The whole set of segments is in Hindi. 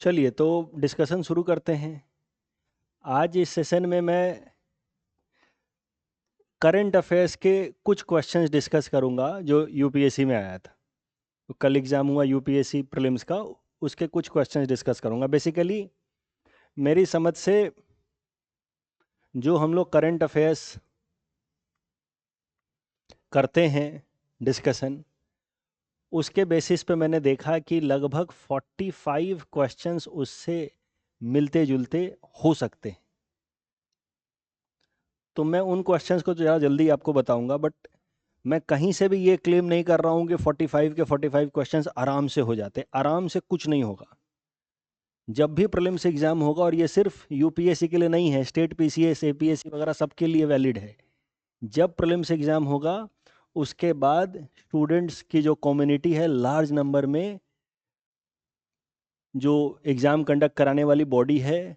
चलिए तो डिस्कशन शुरू करते हैं। आज इस सेशन में मैं करंट अफेयर्स के कुछ क्वेश्चंस डिस्कस करूंगा जो यूपीएससी में आया था। तो कल एग्ज़ाम हुआ यूपीएससी प्रीलिम्स का, उसके कुछ क्वेश्चंस डिस्कस करूंगा। बेसिकली मेरी समझ से जो हम लोग करंट अफेयर्स करते हैं डिस्कशन, उसके बेसिस पे मैंने देखा कि लगभग 45 क्वेश्चंस उससे मिलते जुलते हो सकते हैं। तो मैं उन क्वेश्चंस को ज़रा जल्दी आपको बताऊंगा, बट मैं कहीं से भी ये क्लेम नहीं कर रहा हूँ कि 45 के 45 क्वेश्चंस आराम से हो जाते। आराम से कुछ नहीं होगा। जब भी प्रीलिम्स एग्जाम होगा, और ये सिर्फ यूपीएससी के लिए नहीं है, स्टेट पीसीएस एपीएससी वगैरह सबके लिए वैलिड है। जब प्रीलिम्स एग्जाम होगा उसके बाद स्टूडेंट्स की जो कम्युनिटी है, लार्ज नंबर में जो एग्ज़ाम कंडक्ट कराने वाली बॉडी है,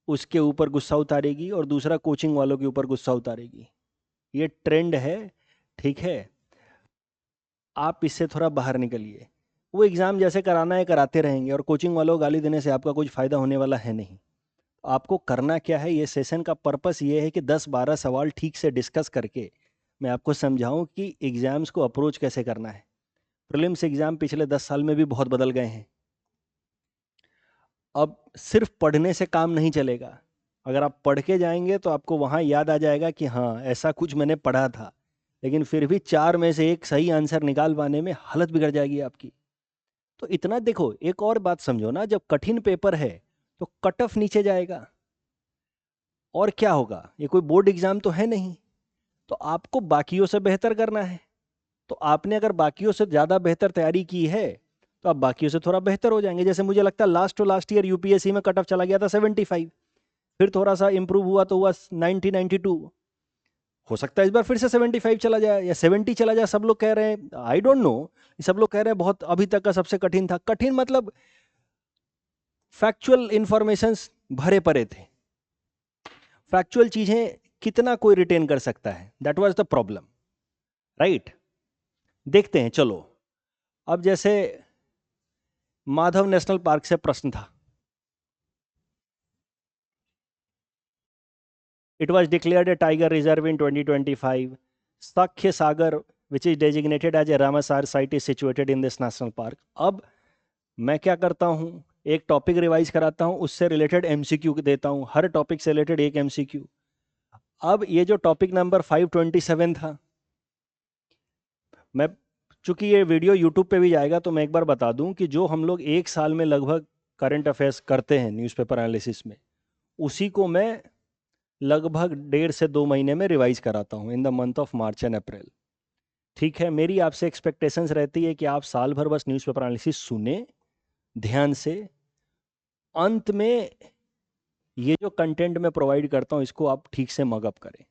उसके ऊपर गुस्सा उतारेगी और दूसरा कोचिंग वालों के ऊपर गुस्सा उतारेगी। ये ट्रेंड है, ठीक है। आप इससे थोड़ा बाहर निकलिए। वो एग्ज़ाम जैसे कराना है कराते रहेंगे, और कोचिंग वालों को गाली देने से आपका कुछ फ़ायदा होने वाला है नहीं। आपको करना क्या है, ये सेशन का पर्पस ये है कि 10-12 सवाल ठीक से डिस्कस करके मैं आपको समझाऊं कि एग्ज़ाम्स को अप्रोच कैसे करना है। प्रीलिम्स एग्ज़ाम पिछले 10 साल में भी बहुत बदल गए हैं। अब सिर्फ पढ़ने से काम नहीं चलेगा। अगर आप पढ़ के जाएंगे तो आपको वहाँ याद आ जाएगा कि हाँ ऐसा कुछ मैंने पढ़ा था, लेकिन फिर भी 4 में से एक सही आंसर निकाल पाने में हालत बिगड़ जाएगी आपकी। तो इतना देखो, एक और बात समझो ना, जब कठिन पेपर है तो कट ऑफ नीचे जाएगा। और क्या होगा, ये कोई बोर्ड एग्जाम तो है नहीं, तो आपको बाकियों से बेहतर करना है। तो आपने अगर बाकियों से ज़्यादा बेहतर तैयारी की है तो आप बाकियों से थोड़ा बेहतर हो जाएंगे। जैसे मुझे लगता है last to last year UPSC में कट ऑफ चला गया था 75, फिर थोड़ा सा इंप्रूव हुआ तो हुआ 90-92। हो सकता है इस बार फिर से 75 चला जाए या 70 चला जाए। सब लोग कह रहे हैं, आई डोंट नो, सब लोग कह रहे हैं बहुत अभी तक का सबसे कठिन था। कठिन मतलब फैक्चुअल इंफॉर्मेशंस भरे पड़े थे। फैक्चुअल चीजें कितना कोई रिटेन कर सकता है, that was the problem, right. देखते हैं चलो। अब जैसे माधव नेशनल पार्क से प्रश्न था। It was declared a tiger reserve in 2025। Sakhya Sagar which is designated as a Ramsar site is situated in this national park. अब मैं क्या करता हूँ, एक टॉपिक रिवाइज कराता हूँ, उससे रिलेटेड एमसीक्यू देता हूँ, हर टॉपिक से रिलेटेड एक एमसीक्यू। अब ये जो टॉपिक नंबर 527 था, मैं, चूंकि ये वीडियो यूट्यूब पे भी जाएगा तो मैं एक बार बता दूं कि जो हम लोग एक साल में लगभग करंट अफेयर्स करते हैं न्यूज़पेपर एनालिसिस में, उसी को मैं लगभग 1.5 से 2 महीने में रिवाइज कराता हूँ in the month of March and April. ठीक है, मेरी आपसे एक्सपेक्टेशंस रहती है कि आप साल भर बस न्यूज़पेपर एनालिसिस सुने ध्यान से, अंत में ये जो कंटेंट मैं प्रोवाइड करता हूँ इसको आप ठीक से मगअप करें।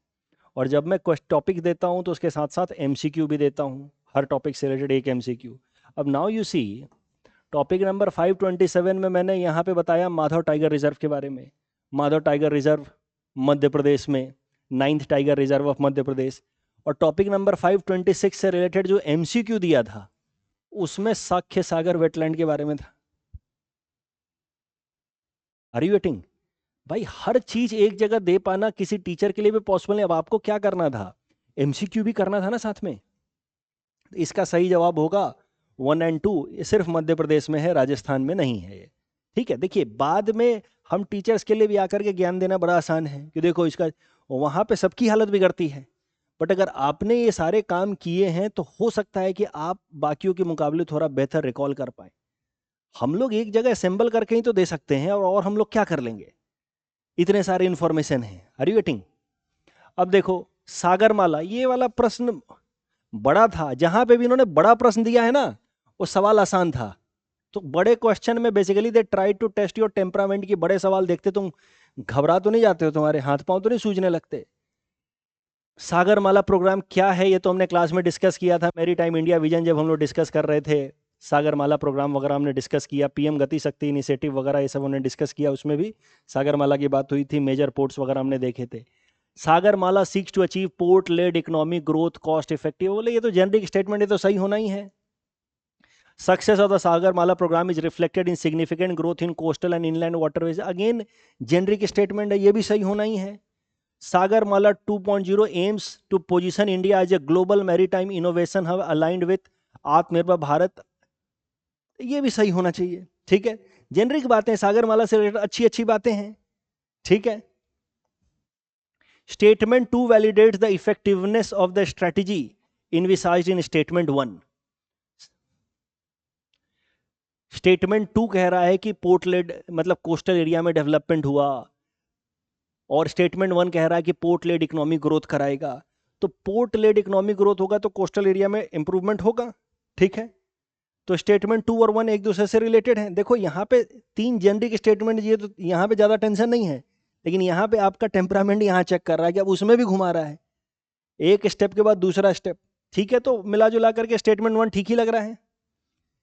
और जब मैं टॉपिक देता हूँ तो उसके साथ साथ एमसीक्यू भी देता हूँ, हर टॉपिक से रिलेटेड एक एमसीक्यू। अब now you see, topic number 527 में मैंने यहाँ पे बताया माधव टाइगर रिजर्व के बारे में। माधव टाइगर रिजर्व मध्य प्रदेश में, 9th tiger reserve of Madhya Pradesh. और टॉपिक नंबर 526 से रिलेटेड जो एमसीक्यू दिया था उसमें साख्य सागर वेटलैंड के बारे में था। Are you getting? भाई हर चीज एक जगह दे पाना किसी टीचर के लिए भी पॉसिबल नहीं। अब आपको क्या करना था, एमसीक्यू भी करना था ना साथ में। इसका सही जवाब होगा 1 और 2। ये सिर्फ मध्य प्रदेश में है, राजस्थान में नहीं है ये। ठीक है, देखिए बाद में हम टीचर्स के लिए भी आकर के ज्ञान देना बड़ा आसान है कि देखो इसका, वहां पे सबकी हालत बिगड़ती है। बट अगर आपने ये सारे काम किए हैं तो हो सकता है कि आप बाकियों के मुकाबले थोड़ा बेहतर रिकॉल कर पाए। हम लोग एक जगह असेंबल करके ही तो दे सकते हैं, और हम लोग क्या कर लेंगे, इतने सारे इंफॉर्मेशन है। Are you getting? अब देखो सागरमाला, ये वाला प्रश्न बड़ा था। जहां पे भी इन्होंने बड़ा प्रश्न दिया है ना, वो सवाल आसान था। तो बड़े क्वेश्चन में basically they try to test your temperament. की बड़े सवाल देखते तुम घबरा तो नहीं जाते हो, तुम्हारे हाथ पांव तो नहीं सूजने लगते? सागरमाला प्रोग्राम क्या है ये तो हमने क्लास में डिस्कस किया था, मेरी टाइम इंडिया विजन जब हम लोग डिस्कस कर रहे थे। सागरमाला प्रोग्राम वगैरह हमने डिस्कस किया, पीएम गति शक्ति इनिशिएटिव वगैरह ये सब हमने डिस्कस किया, उसमें भी सागरमाला की बात हुई थी। मेजर पोर्ट्स वगैरह हमने देखे थे। Sagarmala seeks to achieve port led economic growth cost effective, बोले ये तो जेनरिक स्टेटमेंट है, तो सही होना ही है। Success of the Sagarmala program is reflected in significant growth in coastal and inland waterways. Again generic statement है, ये भी सही होना ही है। Sagarmala 2.0 aims to position India as a global maritime innovation hub aligned with Atmanirbhar Bharat, ये भी सही होना चाहिए। ठीक है, जेनरिक बातें, सागरमाला से रिलेटेड अच्छी अच्छी बातें हैं। ठीक है, statement 2 validates the effectiveness of the strategy envisaged in statement 1। Statement 2 कह रहा है कि पोर्ट लेड मतलब कोस्टल एरिया में डेवलपमेंट हुआ, और स्टेटमेंट 1 कह रहा है कि पोर्ट लेड इकोनॉमिक ग्रोथ कराएगा। तो पोर्ट लेड इकोनॉमिक ग्रोथ होगा तो कोस्टल एरिया में इंप्रूवमेंट होगा। ठीक है, तो स्टेटमेंट 2 और 1 एक दूसरे से रिलेटेड हैं। देखो यहाँ पे 3 जेनरिक स्टेटमेंट, ये तो यहाँ पे ज़्यादा टेंशन नहीं है, लेकिन यहाँ पे आपका टेम्परामेंट यहाँ चेक कर रहा है कि अब उसमें भी घुमा रहा है, एक स्टेप के बाद दूसरा स्टेप। ठीक है, तो मिला जुला करके स्टेटमेंट 1 ठीक ही लग रहा है।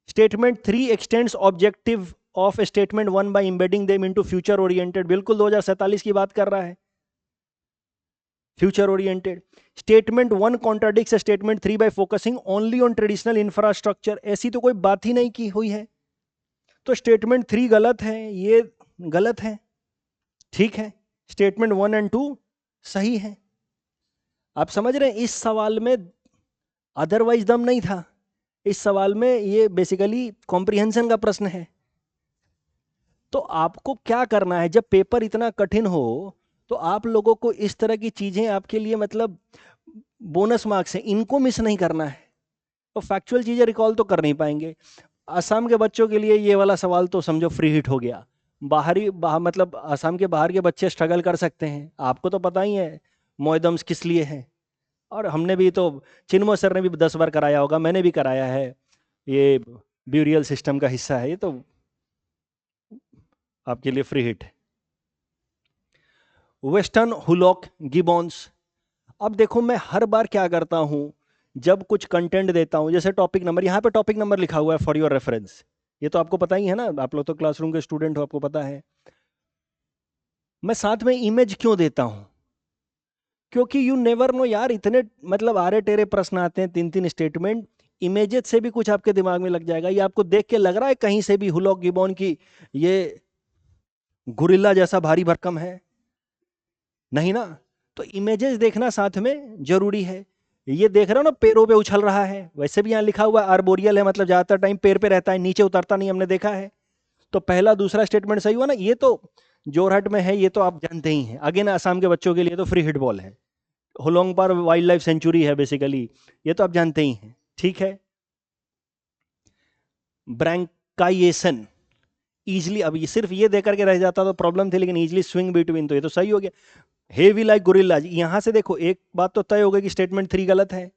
Statement 3 extends objective of statement 1 by embedding them into future oriented, बिल्कुल 2047 की बात कर रहा है, future oriented. Statement 1 contradicts statement 3 by focusing only on traditional infrastructure, ऐसी तो कोई बात ही नहीं की हुई है, तो स्टेटमेंट 3 गलत है, ये गलत है। ठीक है, स्टेटमेंट 1 एंड 2 सही है। आप समझ रहे हैं, इस सवाल में अदरवाइज दम नहीं था, इस सवाल में ये बेसिकली कॉम्प्रिहेंशन का प्रश्न है। तो आपको क्या करना है, जब पेपर इतना कठिन हो तो आप लोगों को इस तरह की चीजें आपके लिए मतलब बोनस मार्क्स हैं, इनको मिस नहीं करना है। तो फैक्चुअल चीजें रिकॉल तो कर नहीं पाएंगे। असम के बच्चों के लिए ये वाला सवाल तो समझो फ्री हिट हो गया। मतलब असम के बाहर के बच्चे स्ट्रगल कर सकते हैं, आपको तो पता ही है मोएदम्स किस लिए है, और हमने भी तो, चिन्मय सर ने भी 10 बार कराया होगा, मैंने भी कराया है, ये ब्यूरियल सिस्टम का हिस्सा है, ये तो आपके लिए free hit. Western hoolock gibbons. अब देखो मैं हर बार क्या करता हूं, जब कुछ कंटेंट देता हूं, जैसे टॉपिक नंबर, यहाँ पे टॉपिक नंबर लिखा हुआ है फॉर योर रेफरेंस, ये तो आपको पता ही है ना, आप लोग तो क्लासरूम के स्टूडेंट हो, आपको पता है। मैं साथ में इमेज क्यों देता हूं, क्योंकि यू नेवर नो यार, इतने मतलब आरे टेरे प्रश्न आते हैं, 3-3 स्टेटमेंट, इमेजेस से भी कुछ आपके दिमाग में लग जाएगा। ये आपको देख के लग रहा है कहीं से भी हुलॉक गिबॉन की ये गुरिल्ला जैसा भारी भरकम है, नहीं ना। तो इमेजेस देखना साथ में जरूरी है। ये देख रहे हो ना, पैरों पे उछल रहा है, वैसे भी यहाँ लिखा हुआ आर्बोरियल है, मतलब ज्यादातर टाइम पैर पे रहता है, नीचे उतरता नहीं, हमने देखा है। तो पहला दूसरा स्टेटमेंट सही हुआ ना, ये तो जोरहट में है, ये तो आप जानते ही हैं। अगेन असम के बच्चों के लिए तो फ्री हिट बॉल है, होलोंग पर वाइल्ड लाइफ सेंचुरी है बेसिकली, ये तो आप जानते ही हैं। ठीक है, ब्रैंकाइएशन इजली, अब ये सिर्फ ये देकर के रह जाता तो प्रॉब्लम थी, लेकिन इजली स्विंग बिटवीन, तो ये तो सही हो गया। हेवी लाइक गोरिल्ला, यहां से देखो एक बात तो तय हो गई कि स्टेटमेंट 3 गलत है,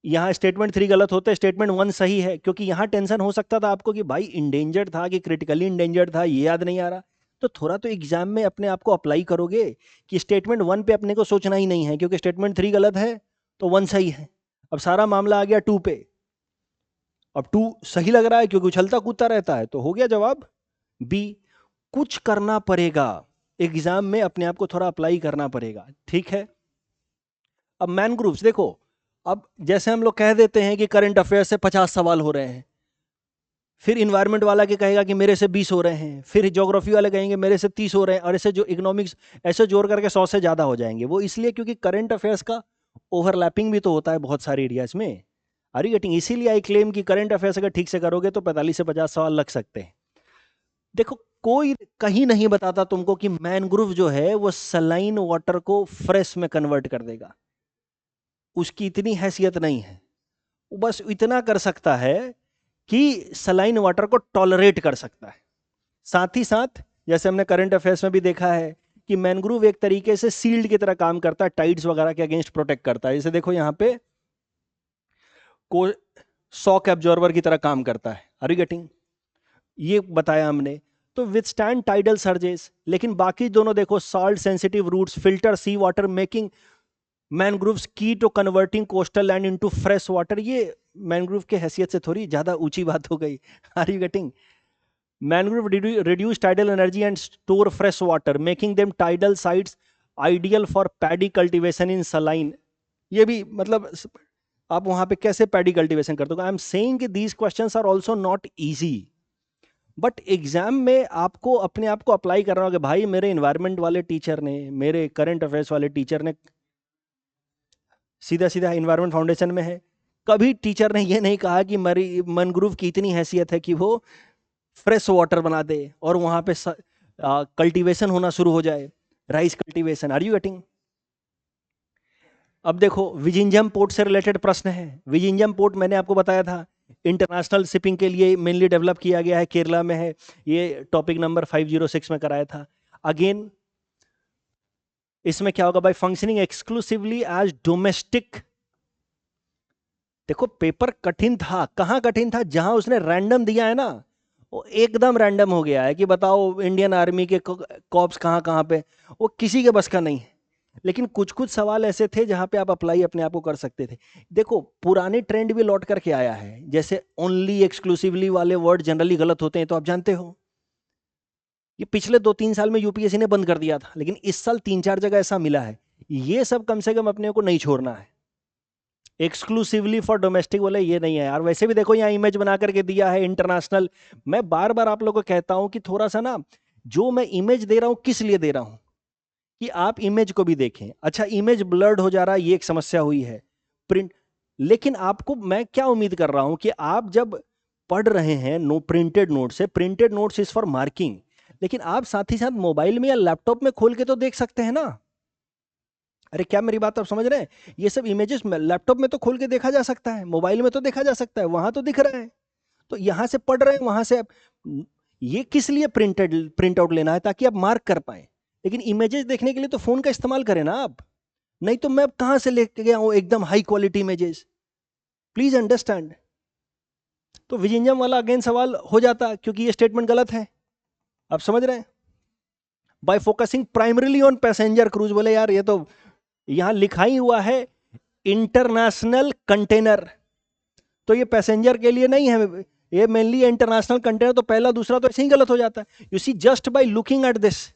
यहाँ स्टेटमेंट 3 गलत होते, स्टेटमेंट 1 सही है, क्योंकि यहाँ टेंशन हो सकता था आपको कि भाई इंडेंजर्ड था कि क्रिटिकली इंडेंजर्ड था, ये याद नहीं आ रहा। तो थोड़ा तो एग्जाम में अपने आप को अप्लाई करोगे कि स्टेटमेंट 1 पे अपने को सोचना ही नहीं है, क्योंकि स्टेटमेंट 3 गलत है तो 1 सही है। अब सारा मामला आ गया 2 पे, अब 2 सही लग रहा है क्योंकि उछलता कूदता रहता है, तो हो गया जवाब बी। कुछ करना पड़ेगा एग्जाम में, अपने आप को थोड़ा अप्लाई करना पड़ेगा। ठीक है, अब मैनग्रूव्स देखो, अब जैसे हम लोग कह देते हैं कि करंट अफेयर से 50 सवाल हो रहे हैं, फिर इन्वायरमेंट वाला के कहेगा कि मेरे से 20 हो रहे हैं, फिर ज्योग्राफी वाले कहेंगे मेरे से 30 हो रहे हैं, और ऐसे जो इकोनॉमिक्स, ऐसे जोड़ करके 100 से ज़्यादा हो जाएंगे। वो इसलिए क्योंकि करंट अफेयर्स का ओवरलैपिंग भी तो होता है बहुत सारे एरियाज में। Are you getting? इसीलिए आई क्लेम कि करंट अफेयर्स अगर ठीक से करोगे तो 45 से 50 सवाल लग सकते हैं। देखो कोई कहीं नहीं बताता तुमको कि मैनग्रोव जो है वो सलाइन वाटर को फ्रेश में कन्वर्ट कर देगा, उसकी इतनी हैसियत नहीं है। वो बस इतना कर सकता है कि सलाइन वाटर को टॉलरेट कर सकता है। साथ ही साथ जैसे हमने करंट अफेयर्स में भी देखा है कि मैनग्रोव एक तरीके से सील्ड की तरह काम करता है, टाइड्स वगैरह के अगेंस्ट प्रोटेक्ट करता है। जैसे देखो यहाँ पे को शॉक एब्जॉर्बर की तरह काम करता है। Are you getting? ये बताया हमने। तो विथस्टैंड टाइडल सर्जेस, लेकिन बाकी दोनों देखो, salt sensitive roots, filter sea water, making mangroves key to converting coastal land into fresh water, ये मैनग्रोव के हैसियत से थोड़ी ज्यादा ऊंची बात हो गई। Are you getting? Mangrove reduce tidal energy and store fresh water, making them tidal sites ideal for paddy cultivation in saline. ये भी मतलब आप वहां पे कैसे पैडी कल्टीवेशन करते हो? आई एम सेइंग कि these questions are also not easy, but exam में आपको अपने आप को अप्लाई करना होगा। भाई मेरे इन्वायरमेंट वाले टीचर ने, मेरे करंट अफेयर्स वाले टीचर ने, सीधा सीधा इन्वायरमेंट फाउंडेशन में है, कभी टीचर ने ये नहीं कहा कि मरी मनग्रुव की इतनी हैसियत है कि वो फ्रेश वाटर बना दे और वहां पे कल्टीवेशन होना शुरू हो जाए, rice cultivation. Are you getting? अब देखो विजिंजम पोर्ट से रिलेटेड प्रश्न है। विजिंजम पोर्ट मैंने आपको बताया था इंटरनेशनल शिपिंग के लिए मेनली डेवलप किया गया है, केरला में है। ये टॉपिक नंबर 506 में कराया था। अगेन इसमें क्या होगा भाई? Functioning exclusively as domestic. देखो पेपर कठिन था, कहां कठिन था? जहां उसने रैंडम दिया है ना, वो एकदम रैंडम हो गया है कि बताओ इंडियन आर्मी के कॉप्स कहां कहां पे, वो किसी के बस का नहीं है। लेकिन कुछ कुछ सवाल ऐसे थे जहां पे आप अप्लाई अपने आप को कर सकते थे। देखो पुरानी ट्रेंड भी लौट करके आया है, जैसे ओनली एक्सक्लूसिवली वाले वर्ड जनरली गलत होते हैं, तो आप जानते हो ये पिछले 2-3 साल में यूपीएससी ने बंद कर दिया था, लेकिन इस साल 3-4 जगह ऐसा मिला है। ये सब कम से कम अपने को नहीं छोड़ना है। एक्सक्लूसिवली फॉर डोमेस्टिक बोले ये नहीं है यार। वैसे भी देखो यहाँ इमेज बना करके दिया है इंटरनेशनल। मैं बार बार आप लोगों को कहता हूं कि थोड़ा सा ना, जो मैं इमेज दे रहा हूं किस लिए दे रहा हूं, कि आप इमेज को भी देखें। अच्छा इमेज ब्लर्ड हो जा रहा है, ये एक समस्या हुई है प्रिंट। लेकिन आपको मैं क्या उम्मीद कर रहा हूं कि आप जब पढ़ रहे हैं प्रिंटेड नोट से, printed notes is for marking, लेकिन आप साथ ही साथ मोबाइल में या लैपटॉप में खोल के तो देख सकते हैं ना। अरे क्या मेरी बात आप समझ रहे हैं? ये सब इमेजेस लैपटॉप में तो खोल के देखा जा सकता है, मोबाइल में तो देखा जा सकता है, वहां तो दिख रहा है। तो यहां से पढ़ रहे हैं, वहां से ये किस लिए प्रिंट आउट लेना है? ताकि आप मार्क कर पाए। लेकिन इमेजेस देखने के लिए तो फोन का इस्तेमाल करें ना आप। नहीं तो मैं कहां से लेके गया हूं एकदम high quality images? Please understand. तो विजिंजम वाला अगेन सवाल हो जाता, क्योंकि ये स्टेटमेंट गलत है। आप समझ रहे हैं? Bye focusing primarily on passenger cruise, बोले यार ये तो यहां लिखा ही हुआ है इंटरनेशनल कंटेनर, तो ये पैसेंजर के लिए नहीं है, ये मेनली इंटरनेशनल कंटेनर। तो पहला दूसरा तो ऐसे ही गलत हो जाता है। You see just by looking at this.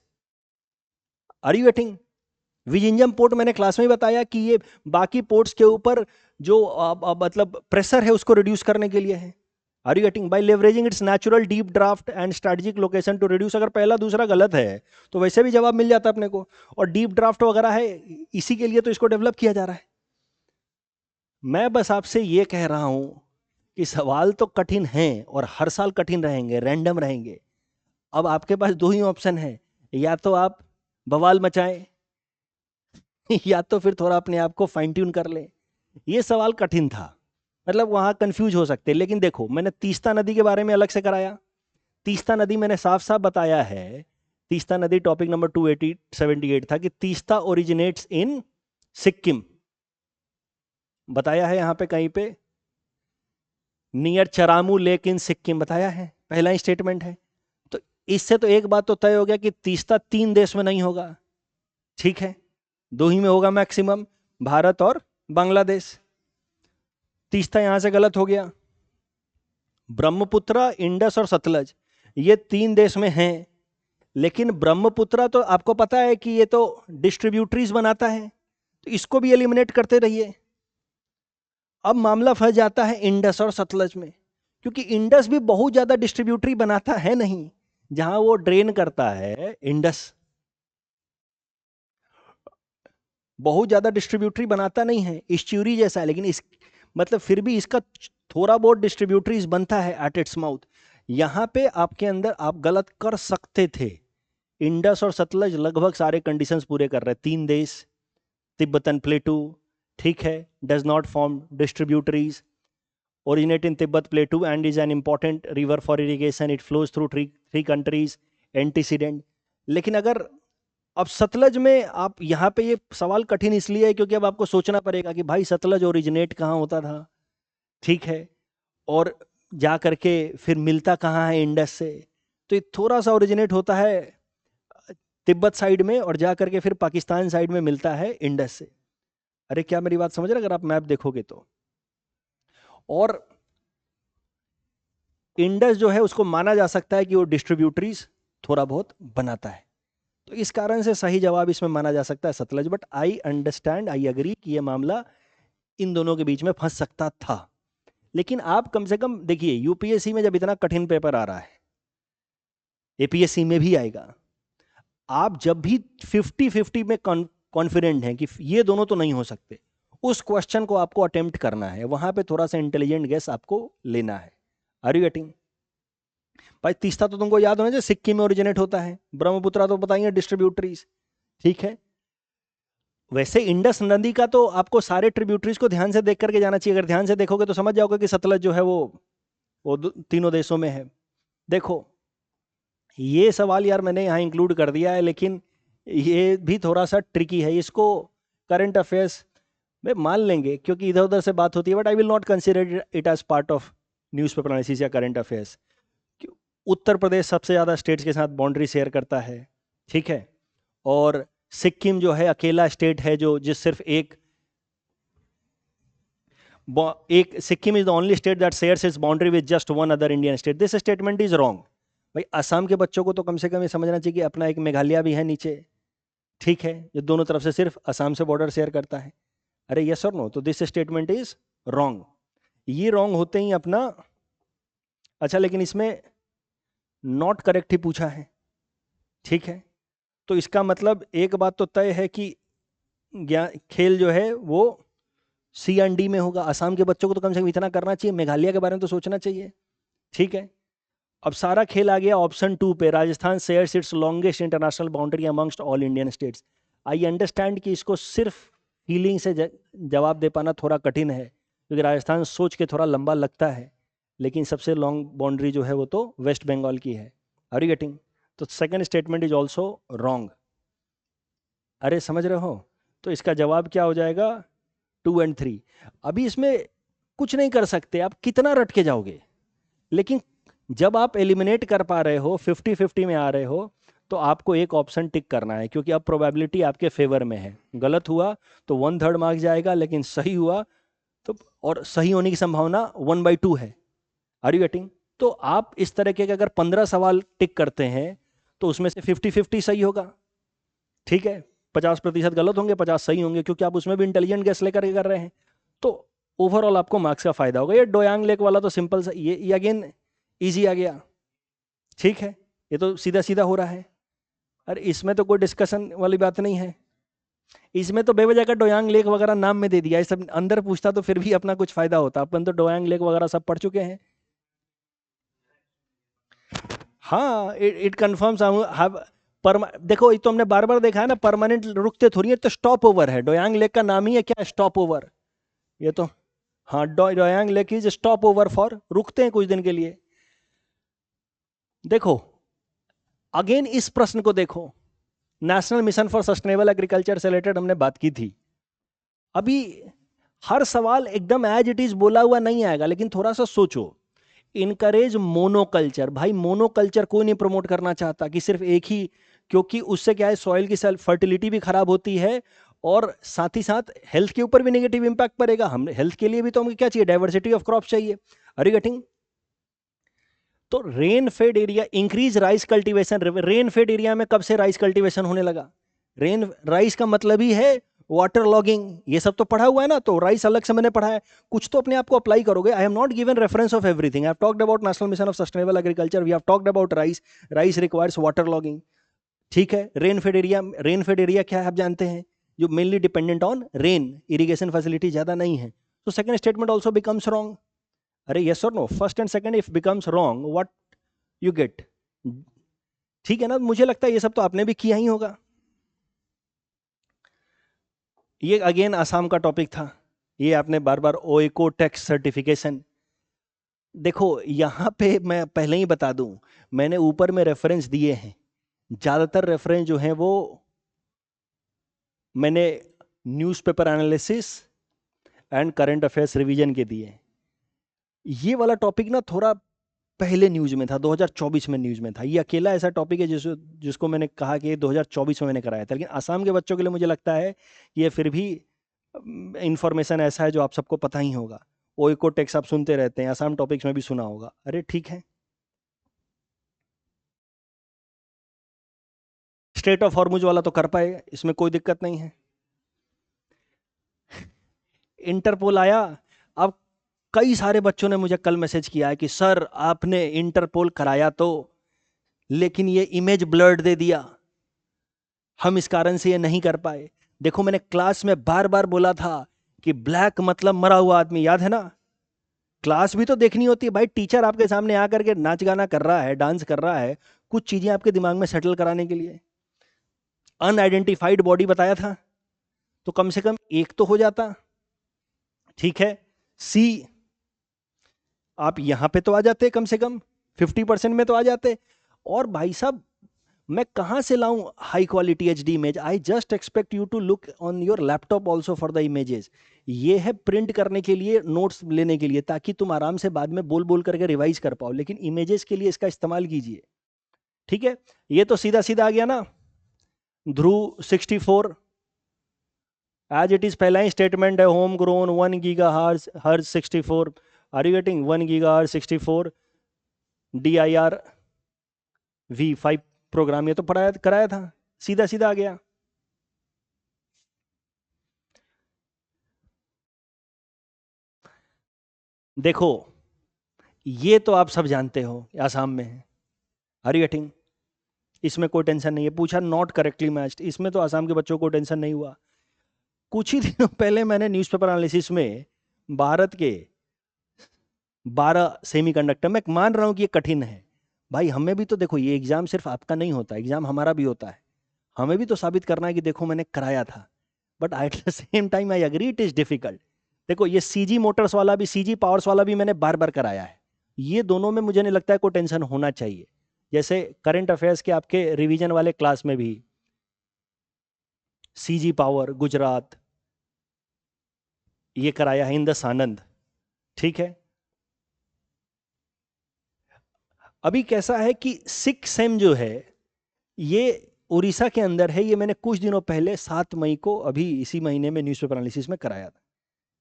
Are you getting? Vizhinjam port मैंने क्लास में बताया कि ये बाकी पोर्ट्स के ऊपर जो मतलब प्रेशर है उसको रिड्यूस करने के लिए है। Are you getting? By leveraging its natural deep draft and strategic location to reduce. अगर पहला दूसरा गलत है तो वैसे भी जवाब मिल जाता अपने को। और डीप ड्राफ्ट वगैरह है, इसी के लिए तो इसको डेवलप किया जा रहा है। मैं बस आपसे ये कह रहा हूं कि सवाल तो कठिन हैं और हर साल कठिन रहेंगे, रैंडम रहेंगे। अब आपके पास दो ही ऑप्शन है, या तो आप बवाल मचाएं या तो फिर थोड़ा अपने आप को फाइन ट्यून कर ले। ये सवाल कठिन था, मतलब वहां कंफ्यूज हो सकते हैं। लेकिन देखो मैंने तीस्ता नदी के बारे में अलग से कराया। तीस्ता नदी मैंने साफ साफ बताया है, तीस्ता नदी टॉपिक नंबर 278 था कि तीस्ता ओरिजिनेट्स इन सिक्किम। बताया है यहां पे कहीं पे नियर चरामू लेक इन सिक्किम, बताया है, पहला ही स्टेटमेंट है। तो इससे तो एक बात तो तय हो गया कि तीस्ता 3 देश में नहीं होगा, ठीक है, 2 ही में होगा मैक्सिमम, भारत और बांग्लादेश। तीस्ता यहां से गलत हो गया। ब्रह्मपुत्र, इंडस और सतलज ये 3 देश में हैं। लेकिन ब्रह्मपुत्र तो आपको पता है कि ये तो डिस्ट्रीब्यूटरीज बनाता है, तो इसको भी एलिमिनेट करते रहिए। अब मामला फंस जाता है इंडस और सतलज में, क्योंकि इंडस भी बहुत ज्यादा डिस्ट्रीब्यूटरी बनाता है नहीं। जहां वो ड्रेन करता है इंडस, बहुत ज्यादा डिस्ट्रीब्यूटरी बनाता नहीं है, इस्च्यूरी जैसा है, लेकिन इस मतलब फिर भी इसका थोड़ा बहुत डिस्ट्रीब्यूटरीज बनता है एट इट्स माउथ। यहां पे आपके अंदर आप गलत कर सकते थे। इंडस और सतलज लगभग सारे कंडीशंस पूरे कर रहे हैं। 3 देश, तिब्बतन प्लेटू, ठीक है, does not form distributaries, originate in Tibet Plateau and is an important river for irrigation. It flows through three countries. Antecedent. लेकिन अगर अब सतलज में आप यहाँ पे, ये सवाल कठिन इसलिए है क्योंकि अब आपको सोचना पड़ेगा कि भाई सतलज ओरिजिनेट कहाँ होता था, ठीक है, और जा करके फिर मिलता कहाँ है इंडस से। तो ये थोड़ा सा ओरिजिनेट होता है तिब्बत साइड में और जा करके फिर पाकिस्तान साइड में मिलता है इंडस से। अरे क्या मेरी बात समझ रहे? अगर आप मैप देखोगे तो, और इंडस जो है उसको माना जा सकता है कि वो डिस्ट्रीब्यूटरीज थोड़ा बहुत बनाता है, तो इस कारण से सही जवाब इसमें माना जा सकता है Sutlej. But I understand, I agree कि ये मामला इन दोनों के बीच में फंस सकता था। लेकिन आप कम से कम देखिए, यूपीएससी में जब इतना कठिन पेपर आ रहा है, एपीएससी में भी आएगा, आप जब भी 50-50 में कॉन्फिडेंट हैं कि ये दोनों तो नहीं हो सकते, उस क्वेश्चन को आपको अटेम्प्ट करना है, वहां पे थोड़ा सा इंटेलिजेंट गेस आपको लेना है। Are you getting? भाई तीसरा तो तुमको याद होना चाहिए, सिक्किम में ओरिजिनेट होता है, ब्रह्मपुत्रा तो बताइए डिस्ट्रीब्यूटरीज, ठीक है। वैसे इंडस नदी का तो आपको सारे ट्रिब्यूटरीज को ध्यान से देख करके जाना चाहिए, अगर ध्यान से देखोगे तो समझ जाओगे कि सतलज जो है वो तीनों देशों में है। देखो ये सवाल यार मैंने यहाँ इंक्लूड कर दिया है, लेकिन ये भी थोड़ा सा ट्रिकी है, इसको करंट अफेयर्स में मान लेंगे क्योंकि इधर उधर से बात होती है, but I will not consider it as part of news paper analysis या करंट अफेयर्स। उत्तर प्रदेश सबसे ज़्यादा स्टेट्स के साथ बाउंड्री शेयर करता है, ठीक है, और सिक्किम जो है अकेला स्टेट है जो जिस सिर्फ एक Sikkim is the only state that shares it's boundary with just one other Indian state. This statement is wrong. भाई असम के बच्चों को तो कम से कम ये समझना चाहिए कि अपना एक मेघालय भी है नीचे, ठीक है, जो दोनों तरफ से सिर्फ असम से बॉर्डर शेयर करता है। अरे यस और नो, तो दिस स्टेटमेंट इज रॉन्ग। ये रॉन्ग होते ही अपना, अच्छा लेकिन इसमें नॉट करेक्ट ही पूछा है, ठीक है, तो इसका मतलब एक बात तो तय है कि खेल जो है वो सी एंड डी में होगा। असम के बच्चों को तो कम से कम इतना करना चाहिए, मेघालय के बारे में तो सोचना चाहिए, ठीक है। अब सारा खेल आ गया ऑप्शन 2 पे, Rajasthan shares it's longest international boundary amongst all Indian states. I understand कि इसको सिर्फ फीलिंग से जवाब दे पाना थोड़ा कठिन है, क्योंकि राजस्थान सोच के थोड़ा लंबा लगता है, लेकिन सबसे लॉन्ग बाउंड्री जो है वो तो वेस्ट बंगाल की है। Are you getting? तो second statement is also wrong. अरे समझ रहे हो? तो इसका जवाब क्या हो जाएगा? 2 और 3। अभी इसमें कुछ नहीं कर सकते, आप कितना रट के जाओगे, लेकिन जब आप एलिमिनेट कर पा रहे हो, 50-50 में आ रहे हो, तो आपको एक ऑप्शन टिक करना है, क्योंकि अब प्रोबेबिलिटी आपके फेवर में है। गलत हुआ तो 1/3 मार्क्स जाएगा, लेकिन सही हुआ तो, और सही होने की संभावना 1/2 है। Are you getting? तो आप इस तरह के अगर 15 सवाल टिक करते हैं तो उसमें से 50-50 सही होगा, ठीक है, 50% गलत होंगे, 50 सही होंगे, क्योंकि आप उसमें भी इंटेलिजेंट गेस लेकर के कर रहे हैं। तो ओवरऑल आपको मार्क्स का फायदा होगा। ये डोयांग लेक वाला तो सिंपल सा, ये अगेन इजी आ गया, ठीक है, ये तो सीधा सीधा हो रहा है। अरे इसमें तो कोई डिस्कशन वाली बात नहीं है, इसमें तो बेवजह का डोयांग लेक वगैरह नाम में दे दिया, ये सब अंदर पूछता तो फिर भी अपना कुछ फायदा होता। अपन तो डोयांग लेक वगैरह सब पढ़ चुके हैं। हाँ, इट कन्फर्म्स देखो ये तो हमने बार बार देखा है ना, परमानेंट रुकते थोड़ी है, तो स्टॉप ओवर है। डोयांग लेक का नाम ही है क्या, स्टॉप ओवर। ये तो हाँ, Doyang lake is stop over for, रुकते हैं कुछ दिन के लिए। देखो अगेन इस प्रश्न को देखो, national mission for sustainable agriculture से रिलेटेड हमने बात की थी। अभी हर सवाल एकदम एज इट इज बोला हुआ नहीं आएगा, लेकिन थोड़ा सा सोचो। इनकरेज मोनोकल्चर, भाई मोनोकल्चर कोई नहीं प्रमोट करना चाहता कि सिर्फ एक ही, क्योंकि उससे क्या है, सॉइल की सेल्फ फर्टिलिटी भी खराब होती है, और साथ ही साथ हेल्थ के ऊपर भी नेगेटिव इंपैक्ट पड़ेगा। हम हेल्थ के लिए भी तो हमें क्या चाहिए, डाइवर्सिटी ऑफ क्रॉप चाहिए। Are you getting? तो rain fed area increase rice cultivation. Rain fed area में कब से राइस कल्टीवेशन होने लगा? राइस का मतलब ही है वाटर लॉगिंग, ये सब तो पढ़ा हुआ है ना, तो राइस अलग से मैंने पढ़ा है, कुछ तो अपने आप को अप्लाई करोगे। I am not given reference of everything, I have talked about national mission of sustainable agriculture, we have talked about rice, rice requires water logging, ठीक है। रेन फेड एरिया क्या है आप जानते हैं, जो mainly dependent on rain, irrigation facility ज्यादा नहीं है। तो second statement also becomes wrong. अरे यस और no, first and second if becomes wrong, what you get, ठीक है ना। मुझे लगता है ये सब तो आपने भी किया ही होगा। ये अगेन आसाम का टॉपिक था, ये आपने बार बार ओइको टैक्स सर्टिफिकेशन। देखो यहाँ पे मैं पहले ही बता दूं, मैंने ऊपर में रेफरेंस दिए हैं, ज्यादातर रेफरेंस जो हैं वो मैंने newspaper analysis and current affairs revision के दिए। ये वाला टॉपिक ना थोड़ा पहले न्यूज में था, 2024 में न्यूज में था। ये अकेला ऐसा टॉपिक है जिसको मैंने कहा कि 2024 में मैंने कराया था, लेकिन आसाम के बच्चों के लिए मुझे लगता है ये फिर भी इंफॉर्मेशन ऐसा है जो आप सबको पता ही होगा। ओइको टेक्स आप सुनते रहते हैं, आसाम टॉपिक्स में भी सुना होगा। अरे ठीक है, स्ट्रेट ऑफ हॉर्मुज वाला तो कर पाए, इसमें कोई दिक्कत नहीं है। इंटरपोल आया। अब कई सारे बच्चों ने मुझे कल मैसेज किया है कि सर आपने इंटरपोल कराया तो, लेकिन ये इमेज ब्लर्ड दे दिया, हम इस कारण से ये नहीं कर पाए। देखो मैंने क्लास में बार बार बोला था कि ब्लैक मतलब मरा हुआ आदमी, याद है ना? क्लास भी तो देखनी होती है भाई। टीचर आपके सामने आकर के नाच गाना कर रहा है, डांस कर रहा है, कुछ चीजें आपके दिमाग में सेटल कराने के लिए। अनआइडेंटिफाइड बॉडी बताया था, तो कम से कम एक तो हो जाता। ठीक है, सी आप यहां पे तो आ जाते, कम से कम 50% में तो आ जाते। और भाई साहब मैं कहां से लाऊं high quality HD image? I just expect you to look on your laptop also for the images. ये है प्रिंट करने के लिए, नोट्स लेने के लिए, ताकि तुम आराम से बाद में बोल बोल करके रिवाइज कर पाओ, लेकिन इमेजेस के लिए इसका इस्तेमाल कीजिए। ठीक है, ये तो सीधा सीधा आ गया ना। ध्रुव 64 एज इट इज पहला ही स्टेटमेंट है, होम ग्रोन 1 गीगा हर्ज 64। Are you getting? 1 गीगा हर्ज 64 DIR V5 प्रोग्राम, ये तो पढ़ाया कराया था, सीधा सीधा आ गया। देखो ये तो आप सब जानते हो आसाम में है, आर यू गेटिंग? इसमें कोई टेंशन नहीं है। पूछा नॉट करेक्टली मैच्ड, इसमें तो आसाम के बच्चों को टेंशन नहीं हुआ। कुछ ही दिनों पहले मैंने न्यूज़पेपर एनालिसिस में भारत के 12 सेमीकंडक्टर, मैं मान रहा हूं कि ये कठिन है भाई, हमें भी तो देखो, ये एग्जाम सिर्फ आपका नहीं होता, एग्जाम हमारा भी होता है, हमें भी तो साबित करना है कि देखो मैंने कराया था। But at the same time I agree it is difficult. देखो ये CG मोटर्स वाला भी, CG पावर्स वाला भी मैंने बार बार कराया है। ये दोनों में मुझे नहीं लगता है कोई टेंशन होना चाहिए। जैसे करंट अफेयर्स के आपके रिवीजन वाले क्लास में भी CG पावर गुजरात ये कराया है, इंदस आनंद। ठीक है, अभी कैसा है कि 6 सेम जो है ये उड़ीसा के अंदर है, ये मैंने कुछ दिनों पहले 7 मई को अभी इसी महीने में न्यूज़पेपर एनालिसिस में कराया था।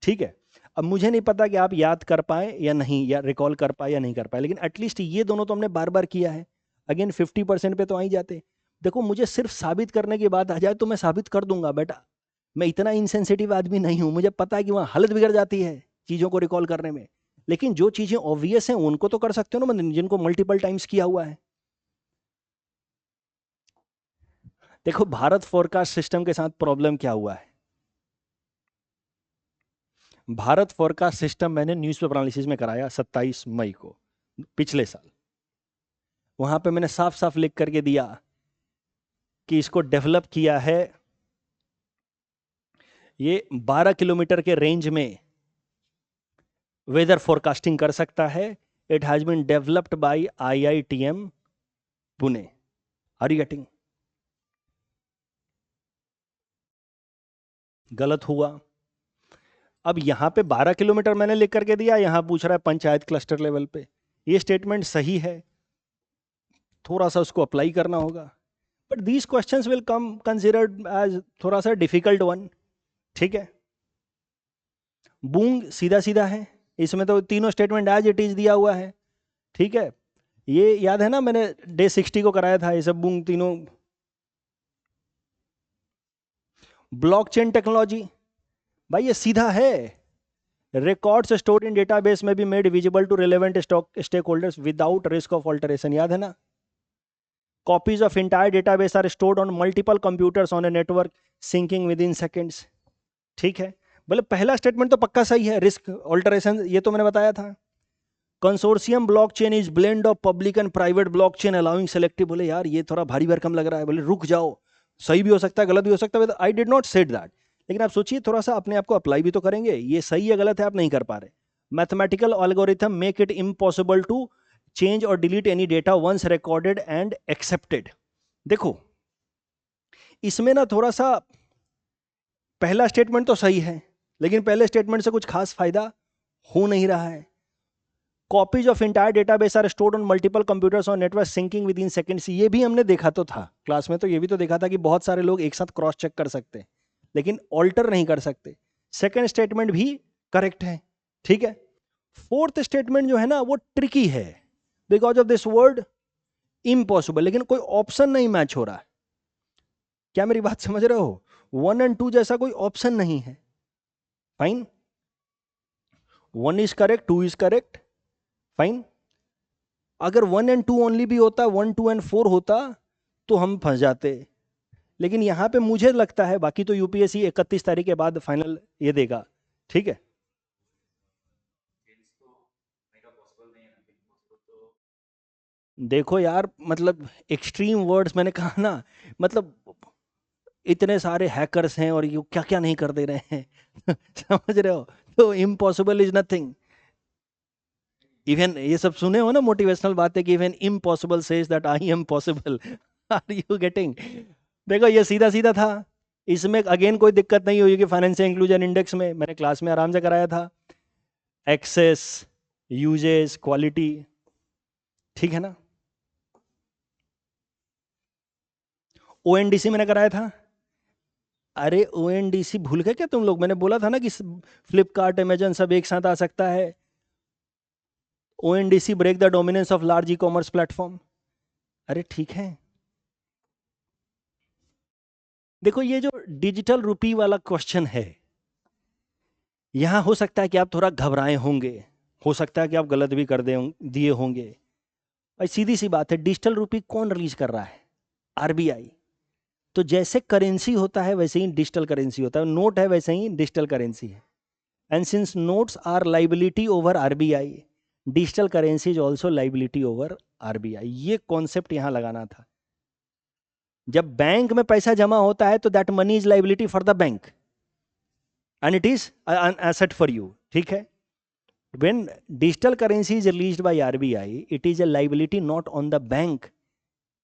ठीक है, अब मुझे नहीं पता कि आप याद कर पाए या नहीं, या रिकॉल कर पाए या नहीं कर पाए, लेकिन एटलीस्ट ये दोनों तो हमने बार बार किया है। अगेन 50% पे तो आ ही जाते। देखो मुझे सिर्फ साबित करने की बात आ जाए तो मैं साबित कर दूंगा बेटा, मैं इतना इनसेंसिटिव आदमी नहीं हूं, मुझे पता है कि वहां हालत बिगड़ जाती है चीजों को रिकॉल करने में। लेकिन जो चीजें ऑब्वियस हैं उनको तो कर सकते हो ना, जिनको मल्टीपल टाइम्स किया हुआ है। देखो भारत फोरकास्ट सिस्टम के साथ प्रॉब्लम क्या हुआ है। भारत फोरकास्ट सिस्टम मैंने न्यूज़पेपर एनालिसिस में कराया 27 मई को पिछले साल। वहां पे मैंने साफ साफ लिख करके दिया कि इसको डेवलप किया है, ये 12 किलोमीटर के रेंज में वेदर फोरकास्टिंग कर सकता है। It has been developed by IITM Pune. Are you getting? गलत हुआ। अब यहां पे 12 किलोमीटर मैंने लिख करके दिया, यहां पूछ रहा है पंचायत क्लस्टर लेवल पे। ये स्टेटमेंट सही है, थोड़ा सा उसको अप्लाई करना होगा। But these questions will come considered as थोड़ा सा डिफिकल्ट वन। ठीक है, बूंग सीधा सीधा है, इसमें तो तीनों स्टेटमेंट एज इट इज दिया हुआ है। ठीक है, ये याद है ना मैंने डे 60 को कराया था ये सब बूंग तीनों। ब्लॉकचेन टेक्नोलॉजी भाई ये सीधा है, रिकॉर्ड्स स्टोर्ड इन डेटाबेस में be made visible to relevant stake holders without risk of alteration, याद है ना? Copies of entire database are stored on multiple computers on a network syncing with in seconds. ठीक है, बोले पहला स्टेटमेंट तो पक्का सही है, रिस्क ऑल्टरेशन ये तो मैंने बताया था। Consortium blockchain is blend of public and private blockchain allowing selective. बोले यार ये थोड़ा भारी भरकम लग रहा है, बोले रुक जाओ, सही भी हो सकता है गलत भी हो सकता है, I did not said that. लेकिन आप सोचिए थोड़ा सा अपने आप को अप्लाई भी तो करेंगे, ये सही है गलत है आप नहीं कर पा रहे। Mathematical algorithm make it impossible to change और delete any data once recorded and accepted. देखो इसमें ना थोड़ा सा, पहला स्टेटमेंट तो सही है लेकिन पहले स्टेटमेंट से कुछ खास फायदा हो नहीं रहा है। Copies of entire database are stored on multiple computers on network syncing with in seconds, ये भी हमने देखा तो था क्लास में, तो ये भी तो देखा था कि बहुत सारे लोग एक साथ क्रॉस चेक कर सकते हैं लेकिन ऑल्टर नहीं कर सकते। सेकंड स्टेटमेंट भी करेक्ट है। ठीक है, फोर्थ स्टेटमेंट जो है ना वो ट्रिकी है, because of this word impossible, लेकिन कोई ऑप्शन नहीं मैच हो रहा है। क्या मेरी बात समझ रहे हो? 1 और 2 जैसा कोई ऑप्शन नहीं है। Fine, 1 is correct, 2 is correct, fine. अगर 1 एंड 2 ओनली भी होता, 1 2 एंड 4 होता तो हम फंस जाते। लेकिन यहाँ पे मुझे लगता है, बाकी तो यूपीएससी 31 तारीख के बाद फाइनल ये देगा, ठीक है। देखो यार, मतलब एक्सट्रीम वर्ड्स मैंने कहा ना, मतलब इतने सारे हैकर्स हैं और ये क्या क्या नहीं कर दे रहे हैं समझ रहे हो? तो इम्पॉसिबल इज नथिंग। इवन ये सब सुने हो ना मोटिवेशनल बातें कि even impossible says that I am possible. Are you getting? देखो ये सीधा सीधा था। इसमें अगेन कोई दिक्कत नहीं हुई कि फाइनेंशियल इंक्लूजन इंडेक्स में मैंने क्लास में आराम से कराया था, एक्सेस, यूजेस, क्वालिटी, ठीक है ना। ओएनडीसी मैंने कराया था। अरे ओएनडीसी भूल गए क्या तुम लोग? मैंने बोला था ना कि फ्लिपकार्ट अमेजन सब एक साथ आ सकता है। ONDC break the dominance of large e commerce platform. अरे ठीक है। देखो ये जो डिजिटल रुपी वाला क्वेश्चन है, यहां हो सकता है कि आप थोड़ा घबराए होंगे, हो सकता है कि आप गलत भी कर दे दिए होंगे। भाई सीधी सी बात है, डिजिटल रुपी कौन रिलीज कर रहा है? आरबीआई। तो जैसे करेंसी होता है वैसे ही डिजिटल करेंसी होता है, नोट है वैसे ही डिजिटल करेंसी है। And since notes are liability over RBI, digital currency is also liability over RBI. ये कॉन्सेप्ट यहां लगाना था। जब बैंक में पैसा जमा होता है तो that money is liability for the bank and it is an asset for you, ठीक है। when digital currency is released by RBI, it is a liability not on the bank।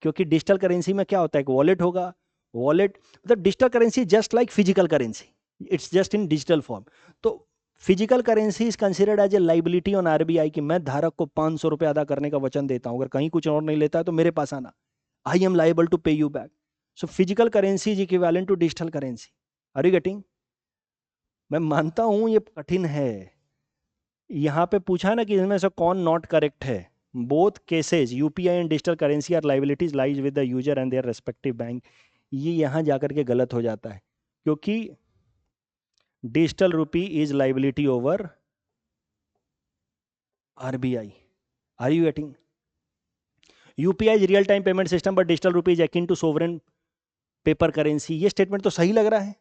क्योंकि डिजिटल करेंसी में क्या होता है, एक वॉलेट होगा, वॉलेट मतलब digital currency just like physical currency, it's just in digital form. तो physical currency is considered as a liability on RBI कि मैं धारक को 500 रुपये अदा करने का वचन देता हूं, अगर कहीं कुछ और नहीं लेता है तो मेरे पास आना, I am liable to pay you back. So physical currency is equivalent to digital currency. Are you getting? मैं मानता हूं ये कठिन है। यहाँ पे पूछा ना कि इनमें से कौन नॉट करेक्ट है। Both cases UPI and digital currency are liabilities lies with the user and their respective bank. ये यहाँ जाकर के गलत हो जाता है, क्योंकि digital rupee is liability over RBI. Are you getting? UPI is real time payment system but digital rupee is akin to sovereign paper currency. ये स्टेटमेंट तो सही लग रहा है,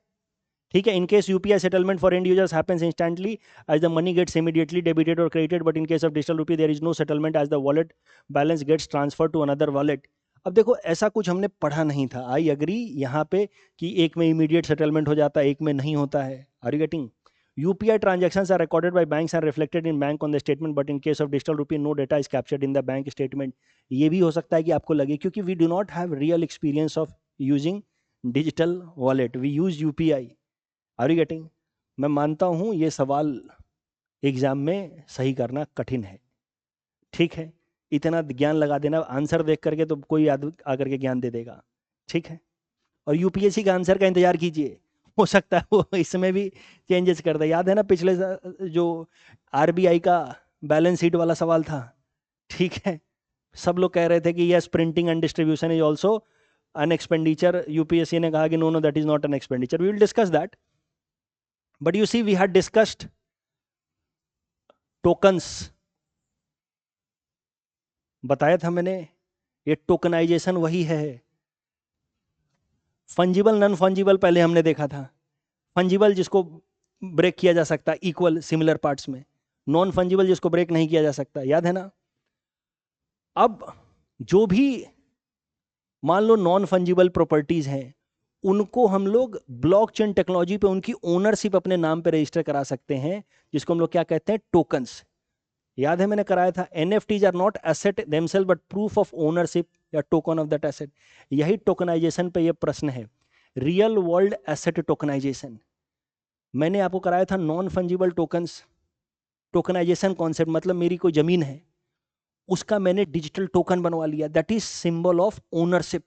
ठीक है। In case UPI settlement for and users happens instantly as the money gets immediately debited और credited, but in case of digital rupee there is no settlement as the wallet balance gets transferred to another wallet. अब देखो ऐसा कुछ हमने पढ़ा नहीं था, आई एग्री यहाँ पे कि एक में इमीडिएट सेटलमेंट हो जाता है, एक में नहीं होता है। Are you getting? UPI transactions are recorded by banks and reflected in bank on the statement, but in case of digital rupee no data is captured in the bank statement। ये भी हो सकता है कि आपको लगे क्योंकि we do not have real experience of using digital wallet, we use UPI। Are you getting? मैं मानता हूं ये सवाल एग्जाम में सही करना कठिन है, ठीक है। इतना ज्ञान लगा देना, आंसर देख करके तो कोई आकर के ज्ञान दे देगा, ठीक है। और यूपीएससी का आंसर का इंतजार कीजिए, हो सकता है वो इसमें भी चेंजेस कर दे। याद है ना पिछले जो आरबीआई का बैलेंस शीट वाला सवाल था, ठीक है। सब लोग कह रहे थे कि yes printing and distribution is also an expenditure। UPSC ने कहा कि no no that is not an expenditure, we will discuss that. But you see we had discussed tokens, बताया था मैंने, ये टोकनाइजेशन वही है। फंजिबल नॉन फंजिबल पहले हमने देखा था। फंजिबल जिसको ब्रेक किया जा सकता है इक्वल सिमिलर पार्ट्स में, नॉन फंजिबल जिसको ब्रेक नहीं किया जा सकता, याद है ना। अब जो भी मान लो नॉन फंजिबल प्रॉपर्टीज हैं, उनको हम लोग ब्लॉकचेन टेक्नोलॉजी पे उनकी ओनरशिप अपने नाम पे रजिस्टर करा सकते हैं, जिसको हम लोग क्या कहते हैं, टोकन्स। याद है मैंने कराया था, NFTs are not asset themselves but proof of ownership या टोकन ऑफ दैट एसेट। यही टोकनाइजेशन पे ये प्रश्न है, रियल वर्ल्ड एसेट टोकनाइजेशन। मैंने आपको कराया था non fungible tokens. Tokenisation concept मतलब मेरी कोई जमीन है, उसका मैंने डिजिटल टोकन बनवा लिया, that is symbol of ownership.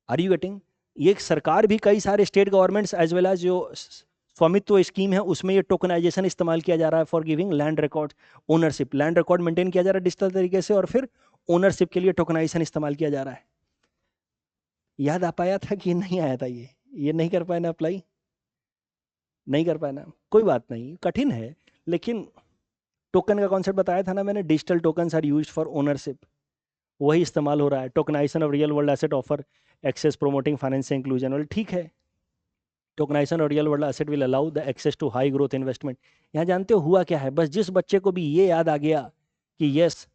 Are you getting? ये सरकार भी कई सारे state governments as well as जो स्वामित्व स्कीम है उसमें ये टोकनाइजेशन इस्तेमाल किया जा रहा है for giving land record ownership. Land record maintain किया जा रहा है डिजिटल तरीके से और फिर ओनरशिप के लिए टोकनाइजेशन इस्तेमाल किया जा रहा है। याद आ पाया था कि नहीं आया था? ये नहीं कर पाए ना अप्लाई, नहीं कर पाए ना, कोई बात नहीं, कठिन है लेकिन टोकन का कॉन्सेप्ट बताया था ना मैंने, digital tokens are used for ownership, वही इस्तेमाल हो रहा है। Tokenisation of real world asset offer access promoting financial inclusion, और ठीक है, tokenisation of real world asset will allow the access to high growth investment. यहाँ जानते हो हुआ क्या है, बस जिस बच्चे को भी ये याद आ गया कि यस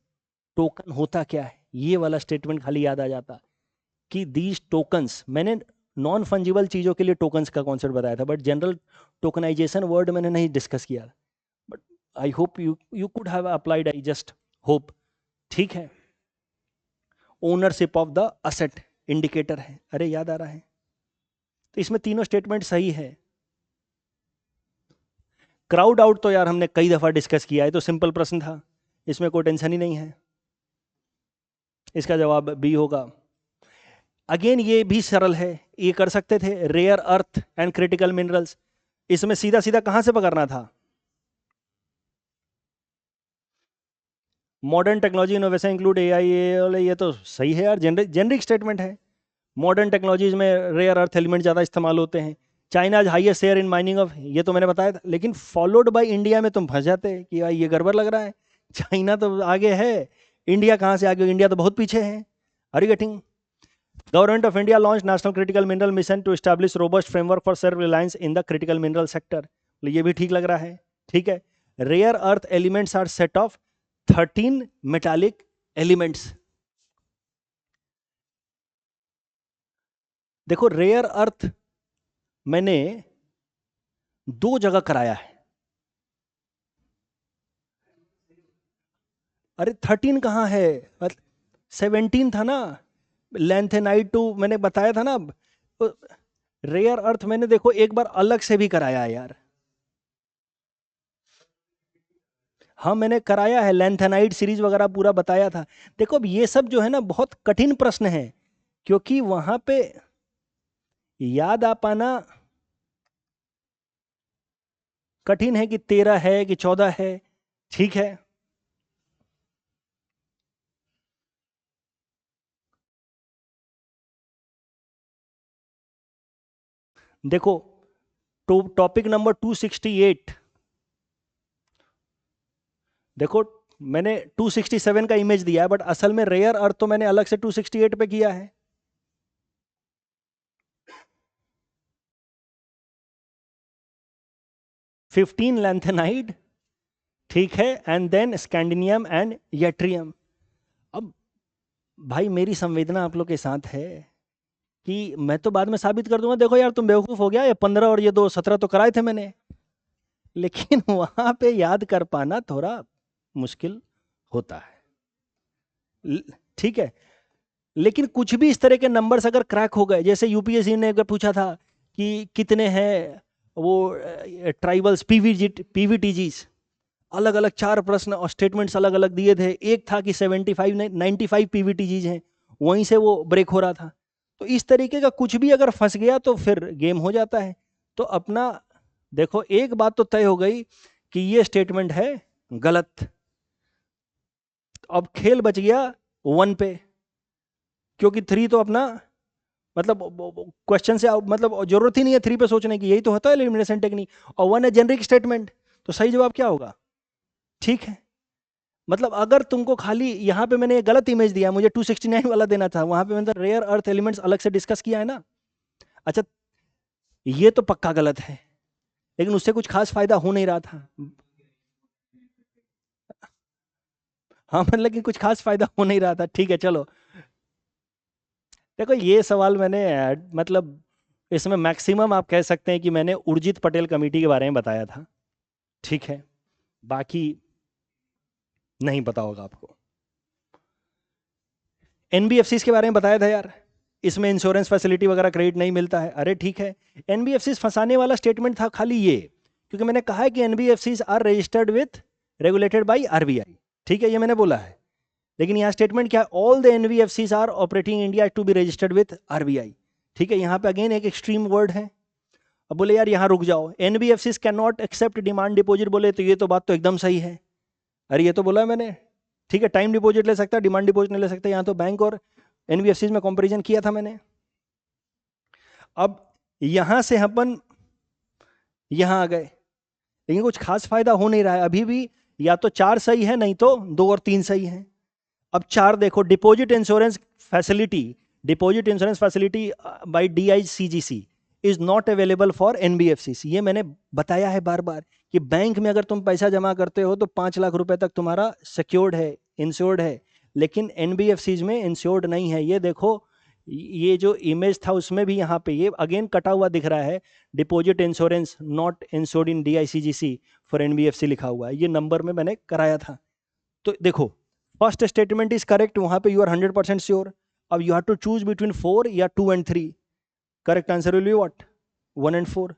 टोकन होता क्या है, ये वाला स्टेटमेंट खाली याद आ जाता कि दीज टोकन्स, मैंने नॉन फंजिबल चीज़ों के लिए टोकन्स का कॉन्सेप्ट बताया था, बट जनरल टोकनाइजेशन वर्ड मैंने नहीं डिस्कस किया, but I hope you could have applied, I just hope. ठीक है, ownership of the asset indicator है, अरे याद आ रहा है। तो इसमें तीनों स्टेटमेंट सही है। क्राउड आउट तो यार हमने कई दफा डिस्कस किया है, तो सिंपल प्रश्न था, इसमें कोई टेंशन ही नहीं है, इसका जवाब बी होगा। अगेन ये भी सरल है, ये कर सकते थे, rare earth and critical minerals, इसमें सीधा सीधा कहां से पकड़ना था, modern technology innovation include AI, ये तो सही है यार, जेनरिक स्टेटमेंट है। मॉडर्न टेक्नोलॉजीज में रेयर अर्थ एलिमेंट ज़्यादा इस्तेमाल होते हैं। China highest share in mining of, ये तो मैंने बताया था, लेकिन फॉलोड बाय इंडिया में तुम फंस जाते कि भाई ये गड़बड़ लग रहा है, चाइना तो आगे है, इंडिया कहाँ से आगे, इंडिया तो बहुत पीछे है। Are you getting? Government of India launch national critical mineral mission to establish robust framework for self reliance in the critical mineral sector, ये भी ठीक लग रहा है। ठीक है, rare earth elements are set of 13 metallic elements. देखो रेयर अर्थ मैंने 2 जगह कराया है, अरे 13 कहाँ है, 17 था ना, लैंथेनाइट टू मैंने बताया था ना। रेयर अर्थ मैंने देखो एक बार अलग से भी कराया है यार, हाँ मैंने कराया है, लैंथेनाइट सीरीज वगैरह पूरा बताया था। देखो अब ये सब जो है ना बहुत कठिन प्रश्न है, क्योंकि वहां पे याद आ पाना कठिन है कि 13 है कि 14 है। ठीक है, देखो टॉपिक नंबर 268, देखो मैंने 267 का इमेज दिया है, बट असल में रेयर अर्थ तो मैंने अलग से 268 पे किया है। फिफ्टीन लैंथेनाइड, ठीक है, एंड देन स्कैंडिनियम एंड येट्रियम। अब भाई मेरी संवेदना आप लोग के साथ है कि मैं तो बाद में साबित कर दूंगा, देखो यार तुम बेवकूफ हो गया, ये 15 और ये 2 17 तो कराए थे मैंने, लेकिन वहां पे याद कर पाना थोड़ा मुश्किल होता है। ठीक है, लेकिन कुछ भी इस तरह के नंबर्स अगर क्रैक हो गए, जैसे यूपीएससी ने अगर पूछा था कि कितने हैं वो ट्राइबल्स पीवीटीजीज, अलग अलग 4 प्रश्न और स्टेटमेंट्स अलग अलग दिए थे, एक था कि 75 95 पीवीटीजीज हैं, वहीं से वो ब्रेक हो रहा था। तो इस तरीके का कुछ भी अगर फंस गया तो फिर गेम हो जाता है। तो अपना देखो एक बात तो तय हो गई कि ये स्टेटमेंट है गलत, अब खेल बच गया 1 पे, क्योंकि 3 तो अपना मतलब क्वेश्चन से मतलब जरूरत ही नहीं है 3 पे सोचने की, यही तो होता है एलिमिनेशन टेक्निक, और 1 है जेनरिक स्टेटमेंट, तो सही जवाब क्या होगा? ठीक है, मतलब अगर तुमको खाली यहाँ पे मैंने गलत इमेज दिया, मुझे 269 वाला देना था, वहां पे मैंने रेयर अर्थ एलिमेंट्स अलग से डिस्कस किया है ना। अच्छा, ये तो पक्का गलत है, लेकिन उससे कुछ खास फायदा हो नहीं रहा था। हाँ मतलब कि कुछ खास फायदा हो नहीं रहा था। ठीक है चलो, देखो ये सवाल मैंने मतलब इसमें मैक्सिमम आप कह सकते हैं कि मैंने उर्जित पटेल कमेटी के बारे में बताया था। ठीक है, बाकी नहीं पता होगा आपको। एनबीएफसी के बारे में बताया था यार, इसमें इंश्योरेंस फैसिलिटी वगैरह क्रेडिट नहीं मिलता है, अरे ठीक है। एनबीएफसी फंसाने वाला स्टेटमेंट था खाली ये, क्योंकि मैंने कहा है कि NBFC are registered with regulated by RBI, ठीक है ये मैंने बोला है, लेकिन यहाँ स्टेटमेंट क्या, all the NBFC are operating India to be registered with RBI. ठीक है, यहाँ पे अगेन एक एक्सट्रीम वर्ड है। अब बोले यार यहाँ रुक जाओ, NBFC can not accept demand deposit, बोले तो ये तो बात तो एकदम सही है, अरे ये तो बोला है मैंने। ठीक है, टाइम डिपॉजिट ले सकता है, डिमांड डिपॉजिट नहीं ले सकता, यहाँ तो बैंक और एनबीएफसी में कंपैरिजन किया था मैंने। अब यहां से अपन यहां आ गए, लेकिन कुछ खास फायदा हो नहीं रहा है अभी भी। या तो 4 सही है, नहीं तो 2 और 3 सही है। अब 4 देखो, deposit insurance facility, deposit insurance facility by DICGC is not available for NBFCs। ये मैंने बताया है बार बार कि बैंक में अगर तुम पैसा जमा करते हो तो 5 लाख रुपए तक तुम्हारा सिक्योर्ड है, इंश्योर्ड है, लेकिन NBFCs में इंश्योर्ड नहीं है। ये देखो, ये जो इमेज था उसमें भी यहाँ पे ये अगेन कटा हुआ दिख रहा है, deposit insurance not insured in DICGC for NBFC लिखा हुआ है, ये नंबर में मैंने कराया था। तो देखो, फर्स्ट स्टेटमेंट इज करेक्ट, वहां पे यू आर 100% श्योर। अब you have to choose between 4 या 2 and 3। Correct answer will be what? 1 and 4।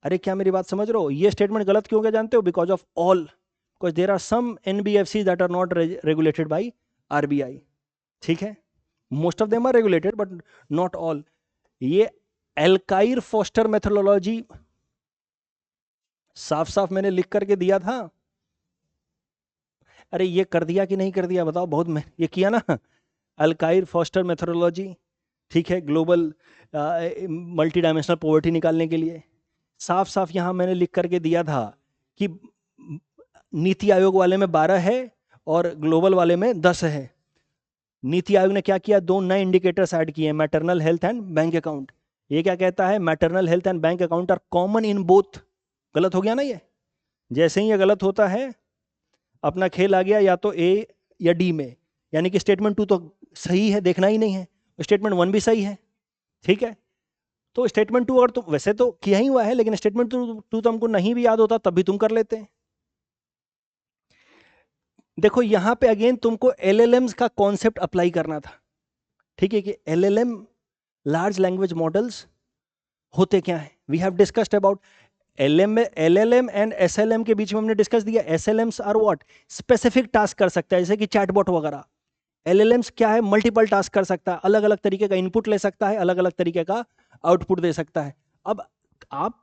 अरे क्या मेरी बात समझ रहे हो? ये स्टेटमेंट गलत क्यों, क्या जानते हो? Because of all, because there are some NBFCs that are not regulated by RBI। ठीक है, most of them are regulated but not all. ये एल्काइर फोस्टर मेथोडोलॉजी साफ साफ मैंने लिख करके दिया था। अरे ये कर दिया कि नहीं कर दिया बताओ? बहुत ये किया ना, अल्काइर फोस्टर मेथोडोलॉजी, ठीक है, ग्लोबल मल्टी डायमेंशनल पॉवर्टी निकालने के लिए। साफ साफ यहाँ मैंने लिख करके दिया था कि नीति आयोग वाले में 12 है और ग्लोबल वाले में 10 है। नीति आयोग ने क्या किया? 2 नए इंडिकेटर्स ऐड किए, maternal health and bank account. ये क्या कहता है? Maternal health and bank account are common in both. गलत हो गया ना ये? जैसे ही ये गलत होता है अपना खेल आ गया या तो A या D में, यानी कि स्टेटमेंट 2 तो सही है, देखना ही नहीं है, स्टेटमेंट 1 भी सही है। ठीक है, तो स्टेटमेंट 2 अगर तो वैसे तो किया ही हुआ है, लेकिन स्टेटमेंट 2 तो हमको नहीं भी याद होता तब भी तुम कर लेते हैं। देखो यहां पे अगेन तुमको LLMs का कॉन्सेप्ट अप्लाई करना था। ठीक है, कि LLM लार्ज लैंग्वेज मॉडल्स होते क्या है, we have discussed about LLM and SLM के बीच में हमने डिस्कस दिया। SLMs are what? Specific task कर सकता है, जैसे कि चैटबॉट वगैरह। LLMs क्या है? मल्टीपल टास्क कर सकता है, अलग अलग तरीके का इनपुट ले सकता है, अलग अलग तरीके का आउटपुट दे सकता है। अब आप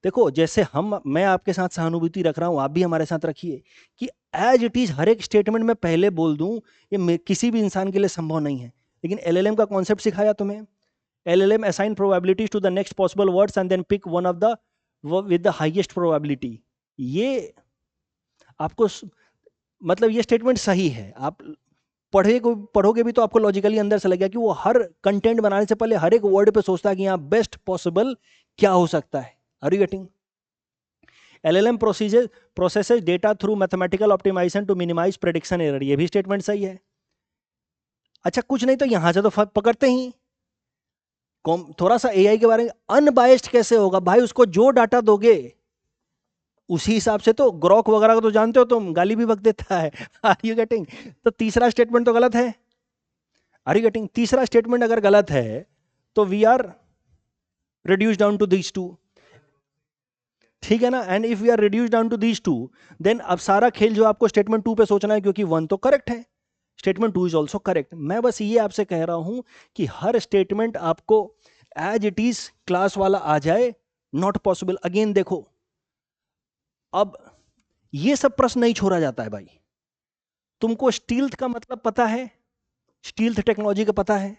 देखो, जैसे मैं आपके साथ सहानुभूति रख रहा हूं, आप भी हमारे साथ रखिए कि एज इट इज हर एक स्टेटमेंट में पहले बोल दूं, ये किसी भी इंसान के लिए संभव नहीं है। लेकिन LLM का कॉन्सेप्ट सिखाया तुम्हें। LLM assign probabilities to the next possible words and then pick one of the with the highest probability। ये आपको मतलब ये स्टेटमेंट सही है। आप पढ़ोगे भी तो आपको लॉजिकली अंदर से लगेगा कि वो हर कंटेंट बनाने से पहले हर एक वर्ड पे सोचता है कि यहाँ बेस्ट पॉसिबल क्या हो सकता है। Are you getting? LLM processes data through mathematical optimisation to minimise prediction error. ये भी स्टेटमेंट सही है। अच्छा, कुछ नहीं तो यहां से तो पकड़ते ही थोड़ा सा AI के बारे में। अनबायस्ड कैसे होगा भाई? उसको जो डाटा दोगे उसी हिसाब से तो। ग्रॉक वगैरह को तो जानते हो तुम, गाली भी बक देता है। Are you getting? तो तीसरा स्टेटमेंट तो गलत है। Are you getting? तीसरा स्टेटमेंट अगर गलत है तो we are reduce down to these two. ठीक है ना? And if we are reduce down to these two, then अब सारा खेल जो आपको स्टेटमेंट 2 पे सोचना है, क्योंकि 1 तो करेक्ट है, स्टेटमेंट 2 इज ऑल्सो करेक्ट। मैं बस ये आपसे कह रहा हूं कि हर स्टेटमेंट आपको एज इट इज क्लास वाला आ जाए, नॉट पॉसिबल। अगेन देखो, अब ये सब प्रश्न नहीं छोड़ा जाता है भाई। तुमको स्टील्थ का मतलब पता है? स्टील्थ टेक्नोलॉजी का पता है?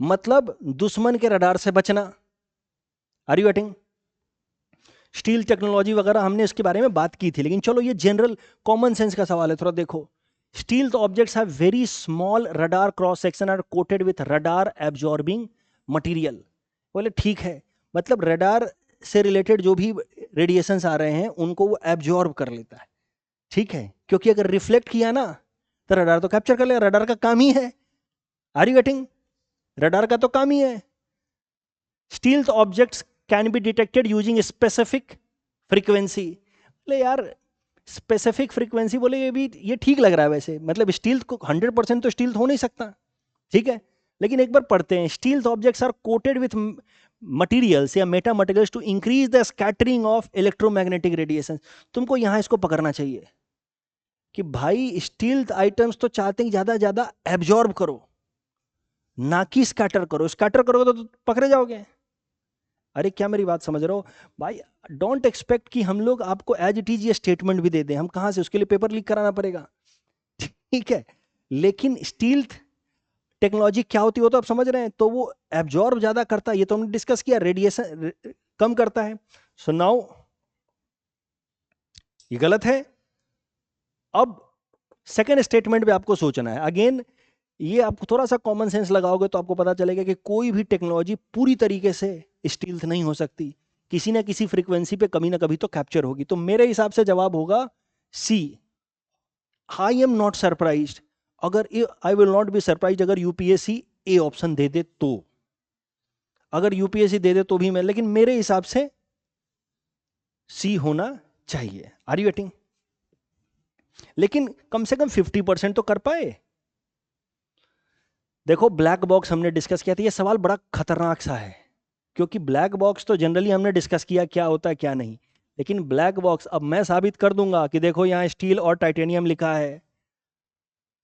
मतलब दुश्मन के रडार से बचना। Are you getting? Stealth technology वगैरह हमने इसके बारे में बात की थी, लेकिन चलो ये जनरल कॉमन सेंस का सवाल है। थोड़ा देखो, stealth objects have very small radar cross section are coated with radar absorbing material. बोले ठीक है, मतलब रडार से रिलेटेड जो भी रेडिएशंस आ रहे हैं उनको वो एब्जॉर्ब कर लेता है। ठीक है, क्योंकि अगर रिफ्लेक्ट किया ना तो रडार तो कैप्चर कर लेगा, रडार का काम ही है। Are you getting? रडार का तो काम ही है। Stealth objects can be detected using specific frequency. बोले यार स्पेसिफिक फ्रीक्वेंसी, बोले ये ठीक लग रहा है वैसे, मतलब स्टील्थ को 100% तो स्टील्थ हो नहीं सकता। ठीक है, लेकिन एक बार पढ़ते हैं। Stealth objects are coated with materials या meta materials to increase the scattering of electromagnetic radiation. तुमको यहां इसको पकड़ना चाहिए कि भाई स्टील्थ आइटम्स तो चाहते हैं ज्यादा ज्यादा एब्जॉर्ब करो, ना कि स्कैटर करो। स्कैटर करोगे तो पकड़े जाओगे। अरे क्या मेरी बात समझ रहे हो भाई? डोंट एक्सपेक्ट कि हम लोग आपको एज इट इज ये स्टेटमेंट भी दे दें। हम कहां से? उसके लिए पेपर लीक कराना पड़ेगा। ठीक है, लेकिन स्टील्थ टेक्नोलॉजी क्या होती है वो तो आप समझ रहे हैं। तो वो एब्जॉर्ब ज्यादा करता है, ये तो हमने डिस्कस किया, रेडिएशन कम करता है। सो नाउ ये गलत है। अब सेकेंड स्टेटमेंट पे आपको सोचना है। अगेन ये आप थोड़ा सा कॉमन सेंस लगाओगे तो आपको पता चलेगा कि कोई भी टेक्नोलॉजी पूरी तरीके से स्टील्थ नहीं हो सकती, किसी ना किसी फ्रीक्वेंसी पे कभी ना कभी तो कैप्चर होगी। तो मेरे हिसाब से जवाब होगा सी। आई एम नॉट सरप्राइज्ड, अगर आई विल नॉट बी सरप्राइज अगर यूपीएससी ए ऑप्शन दे दे तो, अगर यूपीएससी दे दे तो भी मैं, लेकिन मेरे हिसाब से सी होना चाहिए। Are you getting? लेकिन कम से कम 50% तो कर पाए। देखो ब्लैक बॉक्स हमने डिस्कस किया था, ये सवाल बड़ा खतरनाक सा है, क्योंकि ब्लैक बॉक्स तो जनरली हमने डिस्कस किया क्या होता है क्या नहीं, लेकिन ब्लैक बॉक्स अब मैं साबित कर दूंगा कि देखो यहाँ स्टील और टाइटेनियम लिखा है,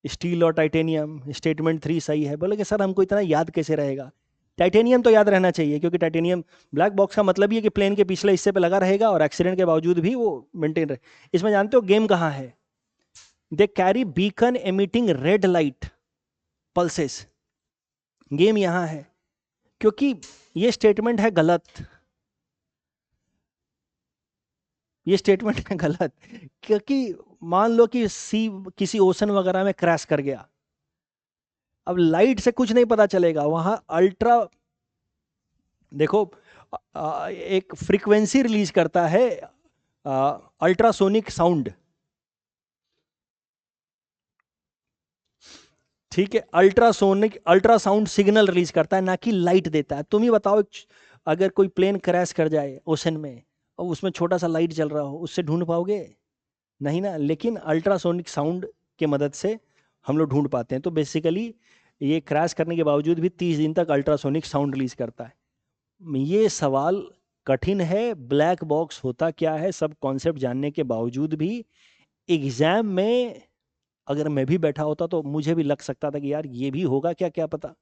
स्टील और टाइटेनियम, स्टेटमेंट 3 सही है। बोले कि सर हमको इतना याद कैसे रहेगा? टाइटेनियम तो याद रहना चाहिए, क्योंकि टाइटेनियम ब्लैक बॉक्स का मतलब ही है कि प्लेन के पिछले हिस्से पे लगा रहेगा और एक्सीडेंट के बावजूद भी वो मेंटेन रहे। इसमें जानते हो गेम कहाँ है? They carry beacon emitting red light pulses, game यहां है, क्योंकि ये स्टेटमेंट है गलत, ये स्टेटमेंट है गलत, क्योंकि मान लो कि सी किसी ओशन वगैरह में क्रैश कर गया, अब लाइट से कुछ नहीं पता चलेगा वहां अल्ट्रा, देखो एक फ्रीक्वेंसी रिलीज करता है अल्ट्रासोनिक साउंड, ठीक है, अल्ट्रासोनिक अल्ट्रासाउंड सिग्नल रिलीज करता है, ना कि लाइट देता है। तुम ही बताओ अगर कोई प्लेन क्रैश कर जाए ओशन में और उसमें छोटा सा लाइट जल रहा हो, उससे ढूंढ पाओगे? नहीं ना, लेकिन अल्ट्रासोनिक साउंड के मदद से हम लोग ढूंढ पाते हैं। तो बेसिकली ये क्रैश करने के बावजूद भी 30 दिन तक अल्ट्रासोनिक साउंड रिलीज करता है। ये सवाल कठिन है, ब्लैक बॉक्स होता क्या है सब कॉन्सेप्ट जानने के बावजूद भी एग्जाम में अगर मैं भी बैठा होता तो मुझे भी लग सकता था कि यार ये भी होगा क्या, क्या पता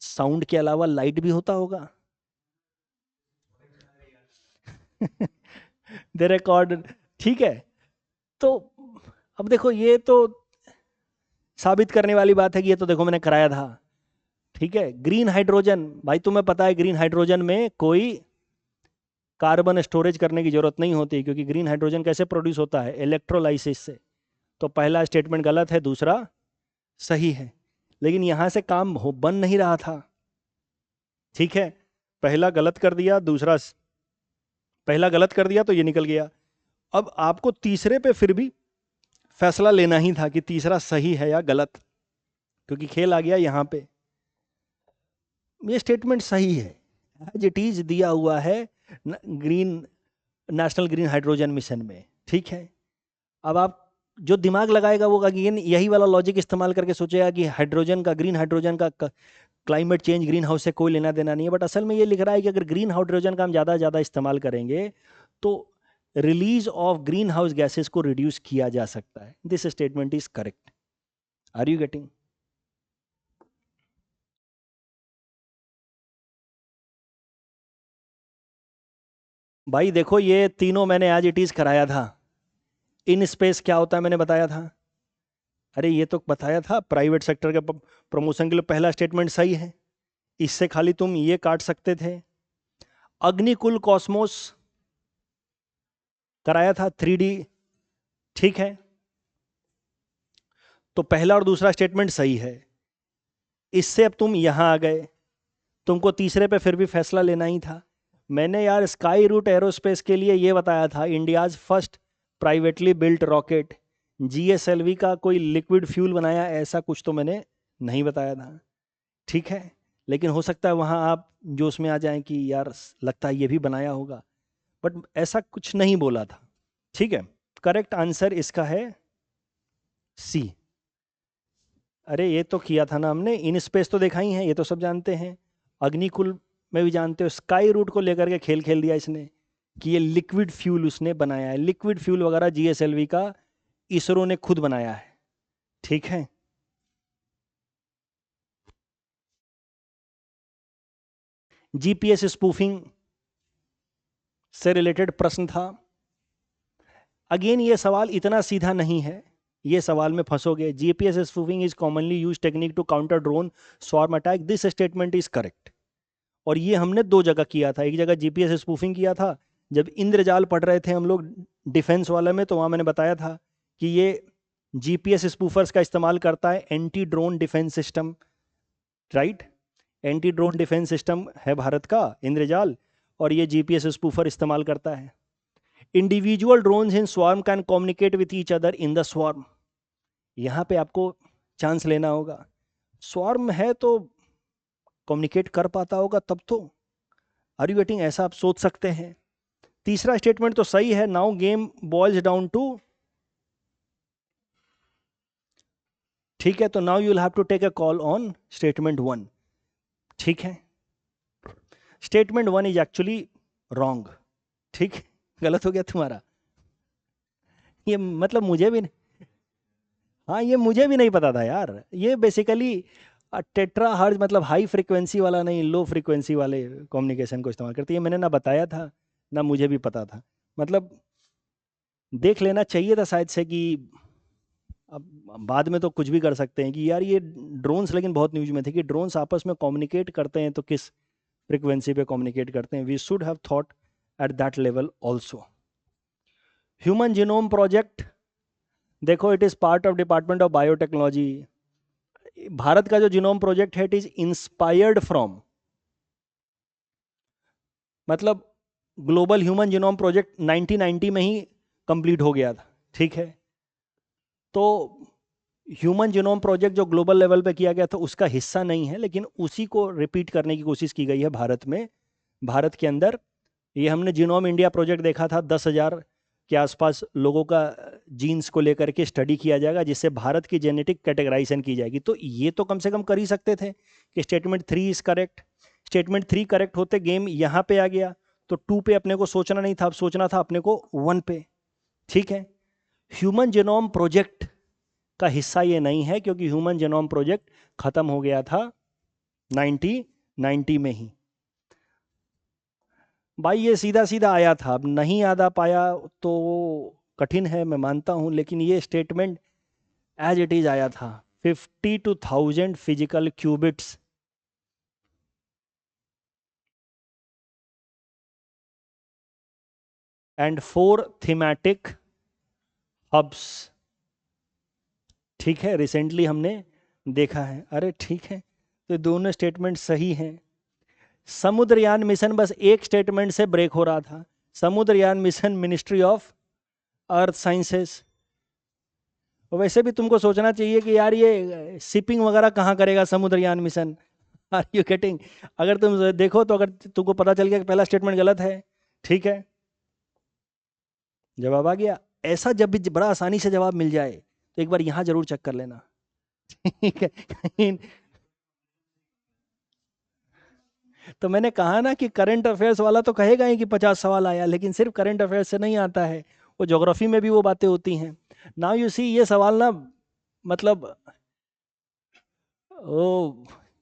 साउंड के अलावा लाइट भी होता होगा। दे रिकॉर्ड, ठीक है। तो अब देखो ये तो साबित करने वाली बात है कि ये तो देखो मैंने कराया था, ठीक है। ग्रीन हाइड्रोजन, भाई तुम्हें पता है ग्रीन हाइड्रोजन में कोई कार्बन स्टोरेज करने की जरूरत नहीं होती, क्योंकि ग्रीन हाइड्रोजन कैसे प्रोड्यूस होता है? इलेक्ट्रोलाइसिस से। तो पहला स्टेटमेंट गलत है, दूसरा सही है, लेकिन यहां से काम हो बन नहीं रहा था, ठीक है। पहला गलत कर दिया, पहला गलत कर दिया तो ये निकल गया। अब आपको तीसरे पे फिर भी फैसला लेना ही था कि तीसरा सही है या गलत, क्योंकि खेल आ गया यहां पे। ये स्टेटमेंट सही है, एज इट इज दिया हुआ है green national green hydrogen mission में, ठीक है। अब आप जो दिमाग लगाएगा वो अगेन यही वाला लॉजिक इस्तेमाल करके सोचेगा कि हाइड्रोजन का, ग्रीन हाइड्रोजन का क्लाइमेट चेंज ग्रीन हाउस से कोई लेना देना नहीं है, बट असल में ये लिख रहा है कि अगर ग्रीन हाइड्रोजन का हम ज़्यादा ज़्यादा इस्तेमाल करेंगे तो release of green house gases को रिड्यूस किया जा सकता है। This statement is correct. Are you getting? भाई देखो ये तीनों मैंने एज इट इज कराया था। इन स्पेस क्या होता है मैंने बताया था, अरे ये तो बताया था, प्राइवेट सेक्टर के प्रमोशन के लिए पहला स्टेटमेंट सही है, इससे खाली तुम ये काट सकते थे। अग्निकुल कॉस्मोस कराया था 3D, ठीक है। तो पहला और दूसरा स्टेटमेंट सही है, इससे अब तुम यहां आ गए, तुमको तीसरे पे फिर भी फैसला लेना ही था। मैंने यार स्काई रूट एरोस्पेस के लिए ये बताया था, India's first privately built rocket, GSLV का कोई लिक्विड फ्यूल बनाया, ऐसा कुछ तो मैंने नहीं बताया था, ठीक है। लेकिन हो सकता है वहां आप जोश में आ जाएं कि यार लगता है ये भी बनाया होगा, बट ऐसा कुछ नहीं बोला था, ठीक है। करेक्ट आंसर इसका है सी। अरे ये तो किया था ना हमने, इन स्पेस तो देखा ही है, ये तो सब जानते हैं। अग्निकुल में भी जानते हो, स्काई रूट को लेकर के खेल खेल दिया इसने कि ये लिक्विड फ्यूल उसने बनाया है, लिक्विड फ्यूल वगैरह जीएसएलवी का इसरो ने खुद बनाया है, ठीक है। जीपीएस स्पूफिंग से रिलेटेड प्रश्न था। अगेन ये सवाल इतना सीधा नहीं है, ये सवाल में फंसोगे। GPS spoofing is commonly use technique to counter drone swarm attack, this statement is correct. और ये हमने दो जगह किया था, एक जगह जीपीएस स्पूफिंग किया था जब इंद्रजाल पढ़ रहे थे हम लोग डिफेंस वाले में, तो वहां मैंने बताया था कि ये जीपीएस स्पूफर्स का इस्तेमाल करता है, anti drone defence system, right, anti drone defence system है भारत का इंद्रजाल, और ये जीपीएस स्पूफर इस्तेमाल करता है। Individual drones in swarm can communicate with each other in the swarm. यहाँ पे आपको चांस लेना होगा, स्वार्म है तो कम्युनिकेट कर पाता होगा तब तो, आर यू गेटिंग, ऐसा आप सोच सकते हैं। तीसरा स्टेटमेंट तो सही है, now game boils down to, ठीक है, तो now you will have to take a call on statement 1, ठीक है। स्टेटमेंट 1 इज एक्चुअली रॉन्ग, ठीक, गलत हो गया तुम्हारा, ये मतलब मुझे भी, हाँ ये मुझे भी नहीं पता था यार, ये बेसिकली टेट्रा हर्ज मतलब हाई फ्रीक्वेंसी वाला नहीं, लो फ्रीक्वेंसी वाले कम्युनिकेशन को इस्तेमाल करती है, मैंने ना बताया था ना मुझे भी पता था, मतलब देख लेना चाहिए था शायद से कि, अब बाद में तो कुछ भी कर सकते हैं कि यार ये ड्रोन्स, लेकिन बहुत न्यूज में थे कि ड्रोन्स आपस में कम्युनिकेट करते हैं तो किस फ्रीक्वेंसी पे कम्युनिकेट करते हैं, we should have thought at that level also. Human genome project, देखो it is part of department of biotechnology, Bharat का जो जीनोम प्रोजेक्ट है इट इज इंस्पायर्ड फ्रॉम, मतलब ग्लोबल ह्यूमन जीनोम प्रोजेक्ट 1990 में ही कंप्लीट हो गया था, ठीक है, तो ह्यूमन जीनोम प्रोजेक्ट जो ग्लोबल लेवल पे किया गया था उसका हिस्सा नहीं है, लेकिन उसी को रिपीट करने की कोशिश की गई है भारत में, भारत के अंदर। ये हमने जीनोम इंडिया प्रोजेक्ट देखा था, 10,000 के आसपास लोगों का जीन्स को लेकर के स्टडी किया जाएगा जिससे भारत की जेनेटिक कैटेगराइजेशन की जाएगी, तो ये तो कम से कम कर ही सकते थे कि statement 3 is correct, statement 3 correct होते गेम यहाँ पे आ गया, तो 2 पे अपने को सोचना नहीं था, अब सोचना था अपने को 1 पे, ठीक है। ह्यूमन जीनोम प्रोजेक्ट का हिस्सा ये नहीं है क्योंकि ह्यूमन जीनोम प्रोजेक्ट खत्म हो गया था 1990 में ही। भाई ये सीधा सीधा आया था, अब नहीं याद आ पाया तो कठिन है, मैं मानता हूं, लेकिन ये स्टेटमेंट एज इट इज आया था, 50 to 1000 physical qubits and 4 thematic hubs, ठीक है, रिसेंटली हमने देखा है, अरे ठीक है, तो दोनों स्टेटमेंट सही हैं। समुद्रयान मिशन बस एक स्टेटमेंट से ब्रेक हो रहा था, Samudrayaan mission ministry of earth sciences, वैसे भी तुमको सोचना चाहिए कि यार ये शिपिंग वगैरह कहाँ करेगा Samudrayaan mission, are you getting, अगर तुम देखो तो अगर तुमको पता चल गया कि पहला स्टेटमेंट गलत है, ठीक है, जवाब आ गया। ऐसा जब भी बड़ा आसानी से जवाब मिल जाए तो एक बार यहाँ जरूर चेक कर लेना, ठीक है। तो मैंने कहा ना कि करंट अफेयर्स वाला तो कहेगा ही कि 50 सवाल आया, लेकिन सिर्फ करंट अफेयर्स से नहीं आता है, वो ज्योग्राफी में भी वो बातें होती हैं। नाउ यू सी, ये सवाल ना मतलब ओ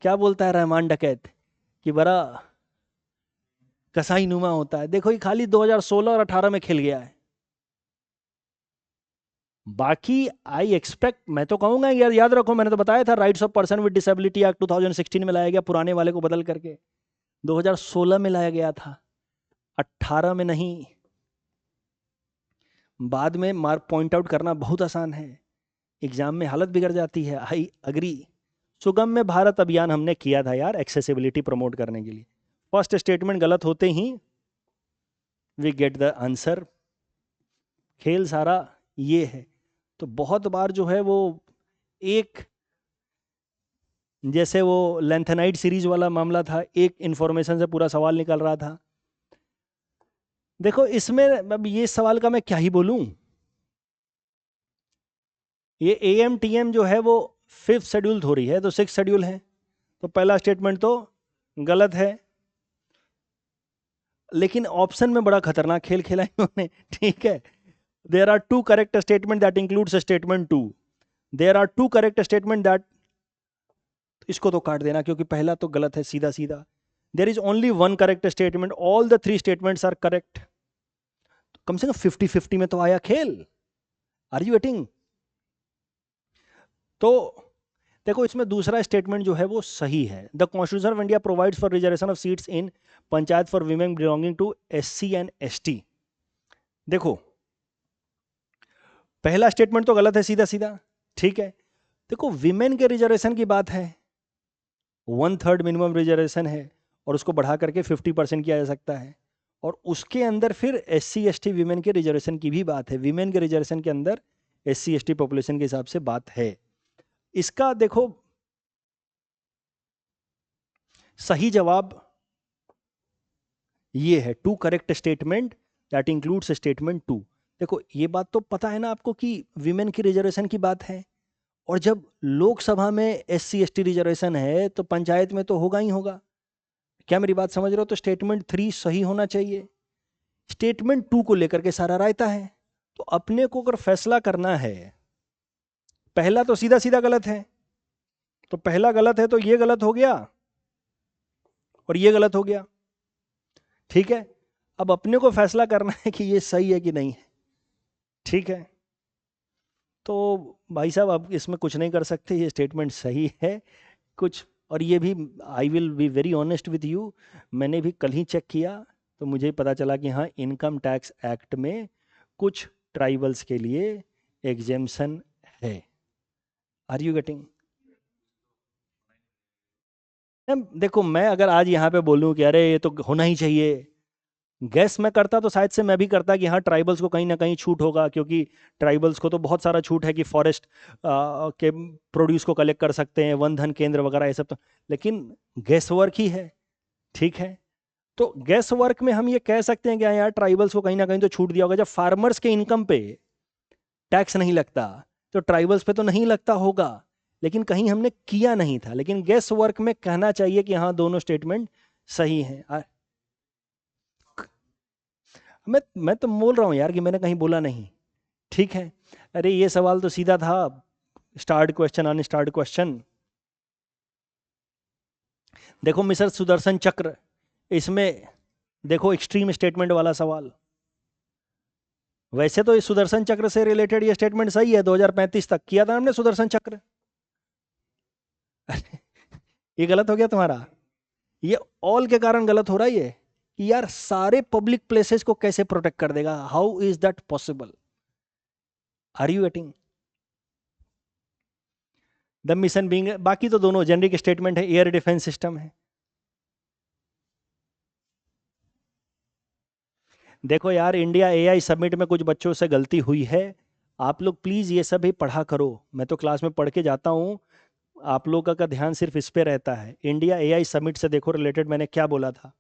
क्या बोलता है रहमान डकैत कि बड़ा कसाई नुमा होता है, देखो ये खाली 2016 और 18 में खिल गया है, बाकी आई एक्सपेक्ट, मैं तो कहूंगा यार याद रखो, मैंने तो बताया था rights of person with disability act 2016 में लाया गया, पुराने वाले को बदल करके 2016 में लाया गया था, 18 में नहीं। बाद में मार्क पॉइंट आउट करना बहुत आसान है, एग्जाम में हालत बिगड़ जाती है, आई अग्री। सुगम्य भारत अभियान हमने किया था यार एक्सेसिबिलिटी प्रमोट करने के लिए, फर्स्ट स्टेटमेंट गलत होते ही वी गेट द आंसर, खेल सारा ये है। तो बहुत बार जो है वो एक, जैसे वो लेंथेनाइड सीरीज वाला मामला था, एक इंफॉर्मेशन से पूरा सवाल निकल रहा था, देखो इसमें अब ये सवाल का मैं क्या ही बोलूं, ये AMTM जो है वो 5th शेड्यूल हो रही है तो 6th शेड्यूल है, तो पहला स्टेटमेंट तो गलत है, लेकिन ऑप्शन में बड़ा खतरनाक खेल खेला इन्होंने, ठीक है। There are 2 correct statement that includes statement 2, there are 2 correct statement that, इसको तो काट देना क्योंकि पहला तो गलत है सीधा सीधा, there is only 1 correct statement, all the 3 statements are correct, कम से कम 50-50 में तो आया खेल, आर यू गेटिंग। तो देखो इसमें दूसरा स्टेटमेंट जो है वो सही है, the constitution of India provides for reservation of seats in panchayat for women belonging to SC and ST। देखो पहला स्टेटमेंट तो गलत है सीधा सीधा, ठीक है। देखो विमेन के रिजर्वेशन की बात है, 1/3 मिनिमम रिजर्वेशन है और उसको बढ़ा करके 50% किया जा सकता है, और उसके अंदर फिर SC ST विमेन के रिजर्वेशन की भी बात है, विमेन के रिजर्वेशन के अंदर SC ST पॉपुलेशन के हिसाब से बात है। इसका देखो सही जवाब ये है, 2 correct statement that includes statement 2। देखो ये बात तो पता है ना आपको कि विमेन की रिजर्वेशन की बात है, और जब लोकसभा में SC ST रिजर्वेशन है तो पंचायत में तो होगा ही होगा। क्या मेरी बात समझ रहे हो? तो स्टेटमेंट 3 सही होना चाहिए। स्टेटमेंट 2 को लेकर के सारा रायता है। तो अपने को अगर फैसला करना है, पहला तो सीधा सीधा गलत है, तो पहला गलत है तो ये गलत हो गया और ये गलत हो गया, ठीक है। अब अपने को फैसला करना है कि ये सही है कि नहीं है, ठीक है। तो भाई साहब आप इसमें कुछ नहीं कर सकते, ये स्टेटमेंट सही है कुछ। और ये भी I will be very honest with you, मैंने भी कल ही चेक किया तो मुझे पता चला कि हाँ इनकम टैक्स एक्ट में कुछ ट्राइबल्स के लिए एग्जेम्पशन है। Are you getting? देखो मैं अगर आज यहाँ पे बोलूँ कि अरे ये तो होना ही चाहिए, गैस मैं करता तो शायद से मैं भी करता कि हाँ ट्राइबल्स को कहीं ना कहीं छूट होगा, क्योंकि ट्राइबल्स को तो बहुत सारा छूट है कि फॉरेस्ट के प्रोड्यूस को कलेक्ट कर सकते हैं, वन धन केंद्र वगैरह ये सब तो, लेकिन गैस वर्क ही है, ठीक है। तो गैस वर्क में हम ये कह सकते हैं कि हाँ यार ट्राइबल्स को कहीं ना कहीं तो छूट दिया होगा। जब फार्मर्स के इनकम पे टैक्स नहीं लगता तो ट्राइबल्स पे तो नहीं लगता होगा, लेकिन कहीं हमने किया नहीं था। लेकिन गैस वर्क में कहना चाहिए कि हाँ दोनों स्टेटमेंट सही हैं। मैं तो बोल रहा हूँ यार कि मैंने कहीं बोला नहीं, ठीक है। अरे ये सवाल तो सीधा था, स्टार्ट क्वेश्चन अनस्टार्ट क्वेश्चन। देखो मिस्टर सुदर्शन चक्र, इसमें देखो एक्सट्रीम स्टेटमेंट वाला सवाल। वैसे तो इस सुदर्शन चक्र से रिलेटेड ये स्टेटमेंट सही है, 2035 तक किया था हमने सुदर्शन चक्र। ये गलत हो गया तुम्हारा, ये ऑल के कारण गलत हो रहा है ये, कि यार सारे पब्लिक प्लेसेस को कैसे प्रोटेक्ट कर देगा, how is that possible? Are you getting the mission being? बाकी तो दोनों जेनरिक स्टेटमेंट है, एयर डिफेंस सिस्टम है। देखो यार इंडिया AI समिट में कुछ बच्चों से गलती हुई है, आप लोग प्लीज ये सब भी पढ़ा करो। मैं तो क्लास में पढ़ के जाता हूँ, आप लोगों का ध्यान सिर्फ इस पे रहता है। इंडिया AI समिट से देखो रिलेटेड मैंने क्या बोला था,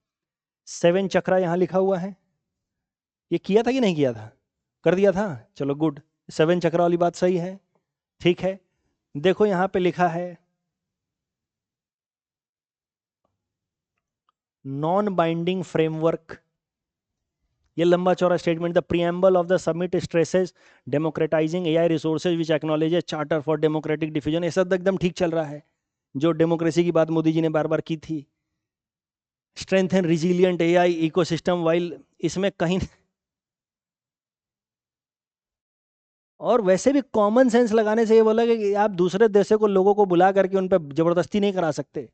7 चक्रा यहाँ लिखा हुआ है, ये किया था कि नहीं किया था? कर दिया था, चलो गुड। 7 चक्रा वाली बात सही है, ठीक है। देखो यहाँ पे लिखा है नॉन बाइंडिंग फ्रेमवर्क, ये लंबा चौड़ा statement. The preamble of the summit stresses democratising AI resources which acknowledges charter for democratic diffusion. ये सब एकदम ठीक चल रहा है, जो डेमोक्रेसी की बात मोदी जी ने बार बार की थी। Strengthen resilient AI ecosystem, while इसमें कहीं और वैसे भी कॉमन सेंस लगाने से ये बोला कि आप दूसरे देशों को लोगों को बुला करके उन पर जबरदस्ती नहीं करा सकते,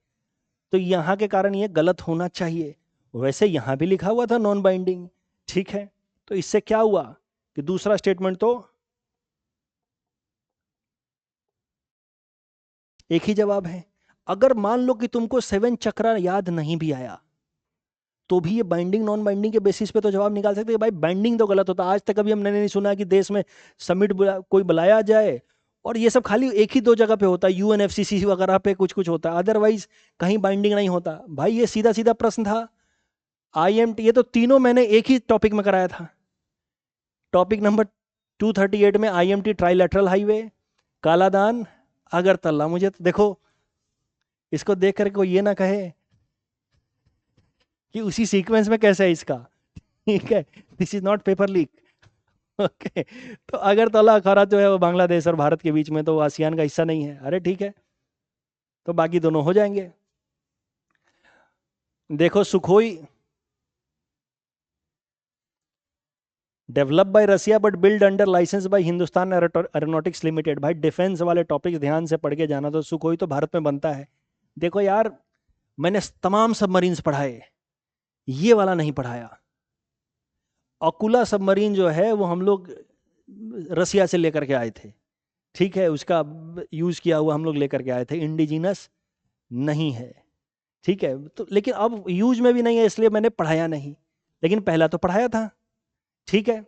तो यहाँ के कारण ये गलत होना चाहिए। वैसे यहाँ भी लिखा हुआ था नॉन बाइंडिंग, ठीक है। तो इससे क्या हुआ कि दूसरा स्टेटमेंट तो एक ही जवाब है। अगर मान लो कि तुमको 7 चक्रा याद नहीं भी आया तो भी ये बाइंडिंग नॉन बाइंडिंग के बेसिस पे तो जवाब निकाल सकते हैं। भाई बाइंडिंग तो गलत होता, आज तक अभी हमने नहीं सुना कि देश में समिट कोई बुलाया जाए, और ये सब खाली एक ही 2 जगह पे होता है, UNFCCC वगैरह पे कुछ कुछ होता है, अदरवाइज कहीं बाइंडिंग नहीं होता। भाई ये सीधा सीधा प्रश्न था। IMT, ये तो तीनों मैंने एक ही टॉपिक में कराया था। टॉपिक नंबर 238 में IMT trilateral highway, Kaladan, Agartala. मुझे तो देखो इसको देख करके कोई ये ना कहे कि उसी सीक्वेंस में कैसे है इसका, ठीक है। This is not paper leak, okay. तो अगरतला अखाड़ा जो है वो बांग्लादेश और भारत के बीच में, तो आसियान का हिस्सा नहीं है। अरे ठीक है, तो बाकी दोनों हो जाएंगे। देखो Sukhoi develop by Russia but build under licence by Hindustan aeronautics limited. भाई डिफेंस वाले टॉपिक ध्यान से पढ़ के जाना, तो सुखोई तो भारत में बनता है। देखो यार मैंने तमाम सबमरीन्स पढ़ाए, ये वाला नहीं पढ़ाया। अकुला सबमरीन जो है वो हम लोग रसिया से लेकर के आए थे, ठीक है, उसका यूज किया हुआ हम लोग लेकर के आए थे, इंडिजिनस नहीं है, ठीक है। तो लेकिन अब यूज में भी नहीं है, इसलिए मैंने पढ़ाया नहीं, लेकिन पहला तो पढ़ाया था, ठीक है।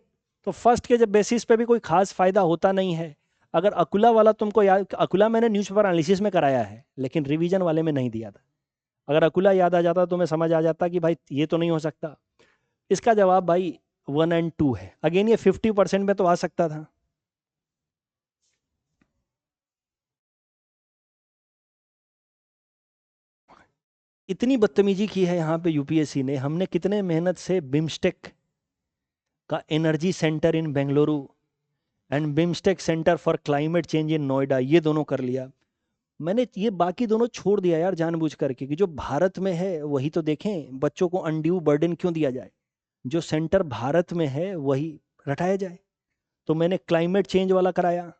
तो फर्स्ट के जब बेसिस पे भी कोई खास फायदा होता नहीं है। अगर अकुला वाला तुमको याद, अकुला मैंने न्यूज़पेपर एनालिसिस में कराया है लेकिन रिवीजन वाले में नहीं दिया था। अगर अकुला याद आ जाता तो मैं समझ आ जाता कि भाई ये तो नहीं हो सकता। इसका जवाब भाई 1 और 2 है। अगेन ये 50% में तो आ सकता था। इतनी बदतमीजी की है यहाँ पे यूपीएससी ने। हमने कितने मेहनत से बिम्स्टेक का energy centre in Bengaluru and BIMSTEC centre for climate change in Noida, ये दोनों कर लिया। मैंने ये बाकी दोनों छोड़ दिया यार जानबूझ करके कि जो भारत में है वही तो देखें, बच्चों को अनड्यू बर्डन क्यों दिया जाए, जो सेंटर भारत में है वही रटाया जाए। तो मैंने क्लाइमेट चेंज वाला कराया,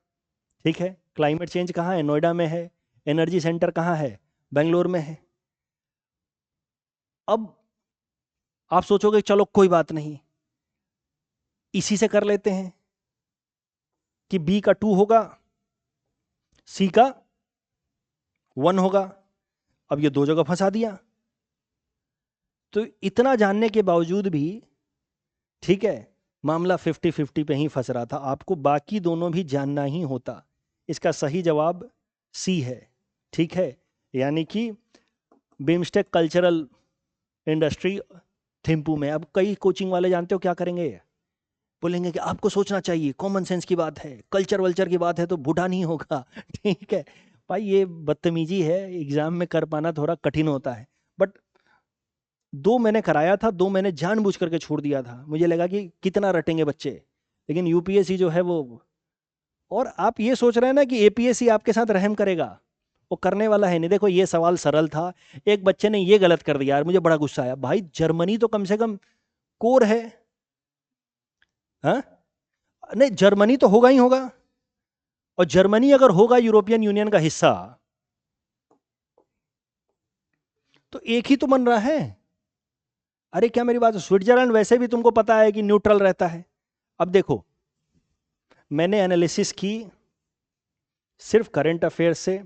ठीक है। क्लाइमेट चेंज कहाँ है? नोएडा में है। एनर्जी सेंटर कहाँ है? बेंगलोर में है। अब आप सोचोगे चलो कोई बात नहीं, इसी से कर लेते हैं कि बी का 2 होगा, सी का 1 होगा। अब ये 2 जगह फंसा दिया। तो इतना जानने के बावजूद भी, ठीक है, मामला 50-50 पे ही फंस रहा था। आपको बाकी दोनों भी जानना ही होता। इसका सही जवाब सी है, ठीक है। यानी कि बिम्स्टेक कल्चरल इंडस्ट्री थिम्पू में। अब कई कोचिंग वाले जानते हो क्या करेंगे? बोलेंगे कि आपको सोचना चाहिए, कॉमन सेंस की बात है, कल्चर वल्चर की बात है तो बूढ़ा नहीं होगा। ठीक है भाई, ये बदतमीजी है। एग्जाम में कर पाना थोड़ा कठिन होता है। बट 2 मैंने कराया था, 2 मैंने जानबूझ करके छोड़ दिया था। मुझे लगा कि कितना रटेंगे बच्चे, लेकिन यूपीएससी जो है वो। और आप ये सोच रहे हैं ना कि एपीएससी आपके साथ रहम करेगा, वो करने वाला है नहीं। देखो ये सवाल सरल था, एक बच्चे ने ये गलत कर दिया यार, मुझे बड़ा गुस्सा आया। भाई जर्मनी तो कम से कम कोर है, हाँ? नहीं, जर्मनी तो होगा ही होगा। और जर्मनी अगर होगा यूरोपियन यूनियन का हिस्सा, तो एक ही तो बन रहा है। अरे क्या मेरी बात, स्विट्जरलैंड वैसे भी तुमको पता है कि न्यूट्रल रहता है। अब देखो, मैंने एनालिसिस की सिर्फ करंट अफेयर से,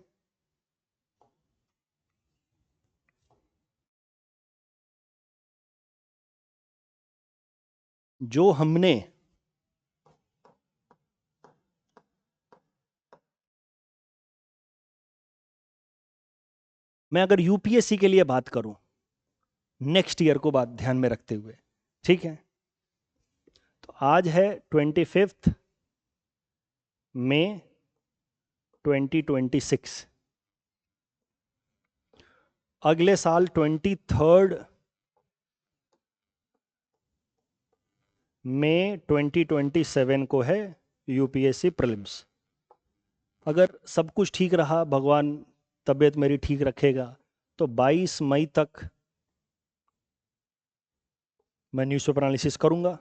जो हमने मैं अगर यूपीएससी के लिए बात करूं नेक्स्ट ईयर को बात ध्यान में रखते हुए, ठीक है, तो आज है 25 मई 2026। अगले साल 23 मई 2027 को है यूपीएससी प्रीलिम्स। अगर सब कुछ ठीक रहा, भगवान तबीयत मेरी ठीक रखेगा, तो 22 मई तक मैं न्यूज़पेपर एनालिसिस करूंगा,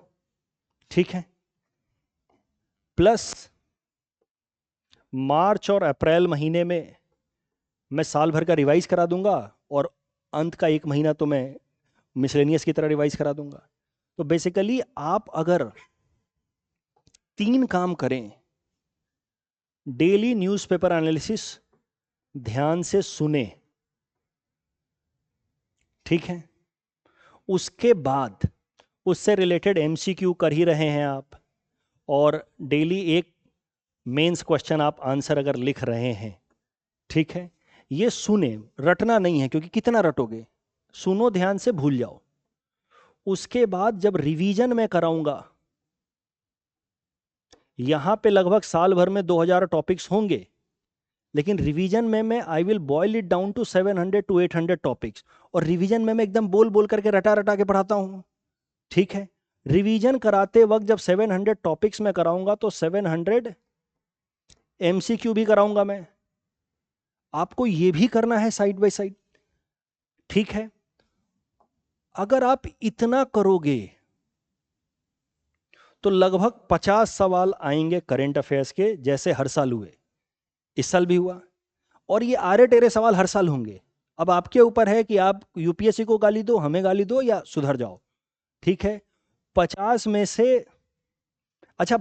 ठीक है। प्लस मार्च और अप्रैल महीने में मैं साल भर का रिवाइज करा दूंगा, और अंत का 1 महीना तो मैं मिसलेनियस की तरह रिवाइज करा दूंगा। तो बेसिकली आप अगर 3 काम करें, डेली न्यूज़पेपर एनालिसिस ध्यान से सुने, ठीक है, उसके बाद उससे रिलेटेड एमसीक्यू कर ही रहे हैं आप, और डेली एक मेंस क्वेश्चन आप आंसर अगर लिख रहे हैं, ठीक है, ये सुने, रटना नहीं है क्योंकि कितना रटोगे, सुनो ध्यान से, भूल जाओ। उसके बाद जब रिवीजन में कराऊंगा, यहां पे लगभग साल भर में 2000 टॉपिक्स होंगे, लेकिन रिवीजन में मैं I will boil it down to 700 to 800 topics. और रिवीजन में मैं एकदम बोल बोल करके रटा रटा के पढ़ाता हूं, ठीक है। रिवीजन कराते वक्त जब 700 टॉपिक्स में कराऊंगा तो 700 एमसीक्यू भी कराऊंगा मैं। आपको ये भी करना है साइड बाय साइड, ठीक है। अगर आप इतना करोगे तो लगभग 50 सवाल आएंगे करंट अफेयर्स के, जैसे हर साल हुए, इस साल भी हुआ। और ये आरे टेरे सवाल हर साल होंगे। अब आपके ऊपर है कि आप यूपीएससी को गाली दो, हमें गाली दो, या सुधर जाओ, ठीक है। 50 में से, अच्छा,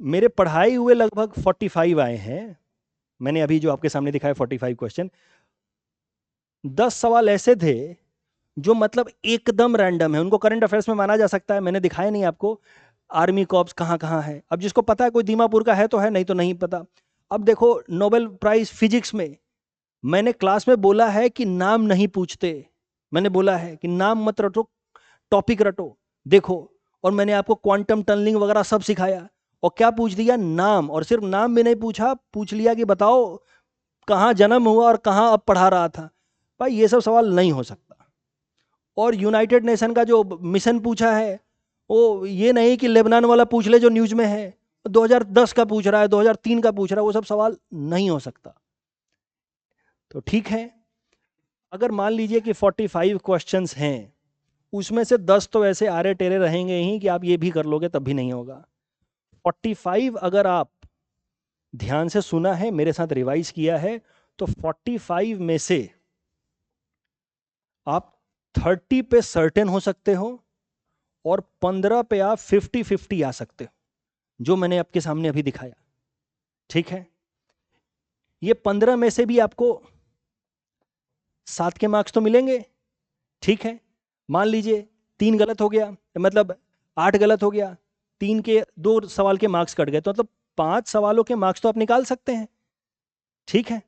मेरे पढ़ाए हुए लगभग 45 आए हैं, मैंने अभी जो आपके सामने दिखाया 45 क्वेश्चन। 10 सवाल ऐसे थे जो मतलब एकदम रैंडम है, उनको करंट अफेयर्स में माना जा सकता है, मैंने दिखाया नहीं आपको। आर्मी कॉर्प्स कहाँ कहाँ है, अब जिसको पता है कोई दीमापुर का है तो है, नहीं तो नहीं पता। अब देखो नोबेल प्राइज फिजिक्स में, मैंने क्लास में बोला है कि नाम नहीं पूछते, मैंने बोला है कि नाम मत रटो, टॉपिक रटो। देखो, और मैंने आपको क्वांटम टनलिंग वगैरह सब सिखाया, और क्या पूछ दिया, नाम। और सिर्फ नाम भी नहीं पूछा, पूछ लिया कि बताओ कहाँ जन्म हुआ और कहाँ अब पढ़ा रहा था। भाई ये सब सवाल नहीं हो सकता। और यूनाइटेड नेशन का जो मिशन पूछा है, वो ये नहीं कि लेबनान वाला पूछ ले जो न्यूज में है, 2010 का पूछ रहा है, 2003 का पूछ रहा है, वो सब सवाल नहीं हो सकता। तो ठीक है, अगर मान लीजिए कि 45 क्वेश्चंस हैं, उसमें से 10 तो ऐसे आरे टेरे रहेंगे ही कि आप ये भी कर लोगे तब भी नहीं होगा। 45 अगर आप ध्यान से सुना है, मेरे साथ रिवाइज किया है, तो 45 में से आप 30 पे सर्टेन हो सकते हो, और 15 पे आप 50-50 आ सकते हो, जो मैंने आपके सामने अभी दिखाया। ठीक है, ये 15 में से भी आपको 7 के मार्क्स तो मिलेंगे। ठीक है, मान लीजिए 3 गलत हो गया, मतलब 8 गलत हो गया, 3 के 2 सवाल के मार्क्स कट गए, तो मतलब 5 सवालों के मार्क्स तो आप निकाल सकते हैं। ठीक है,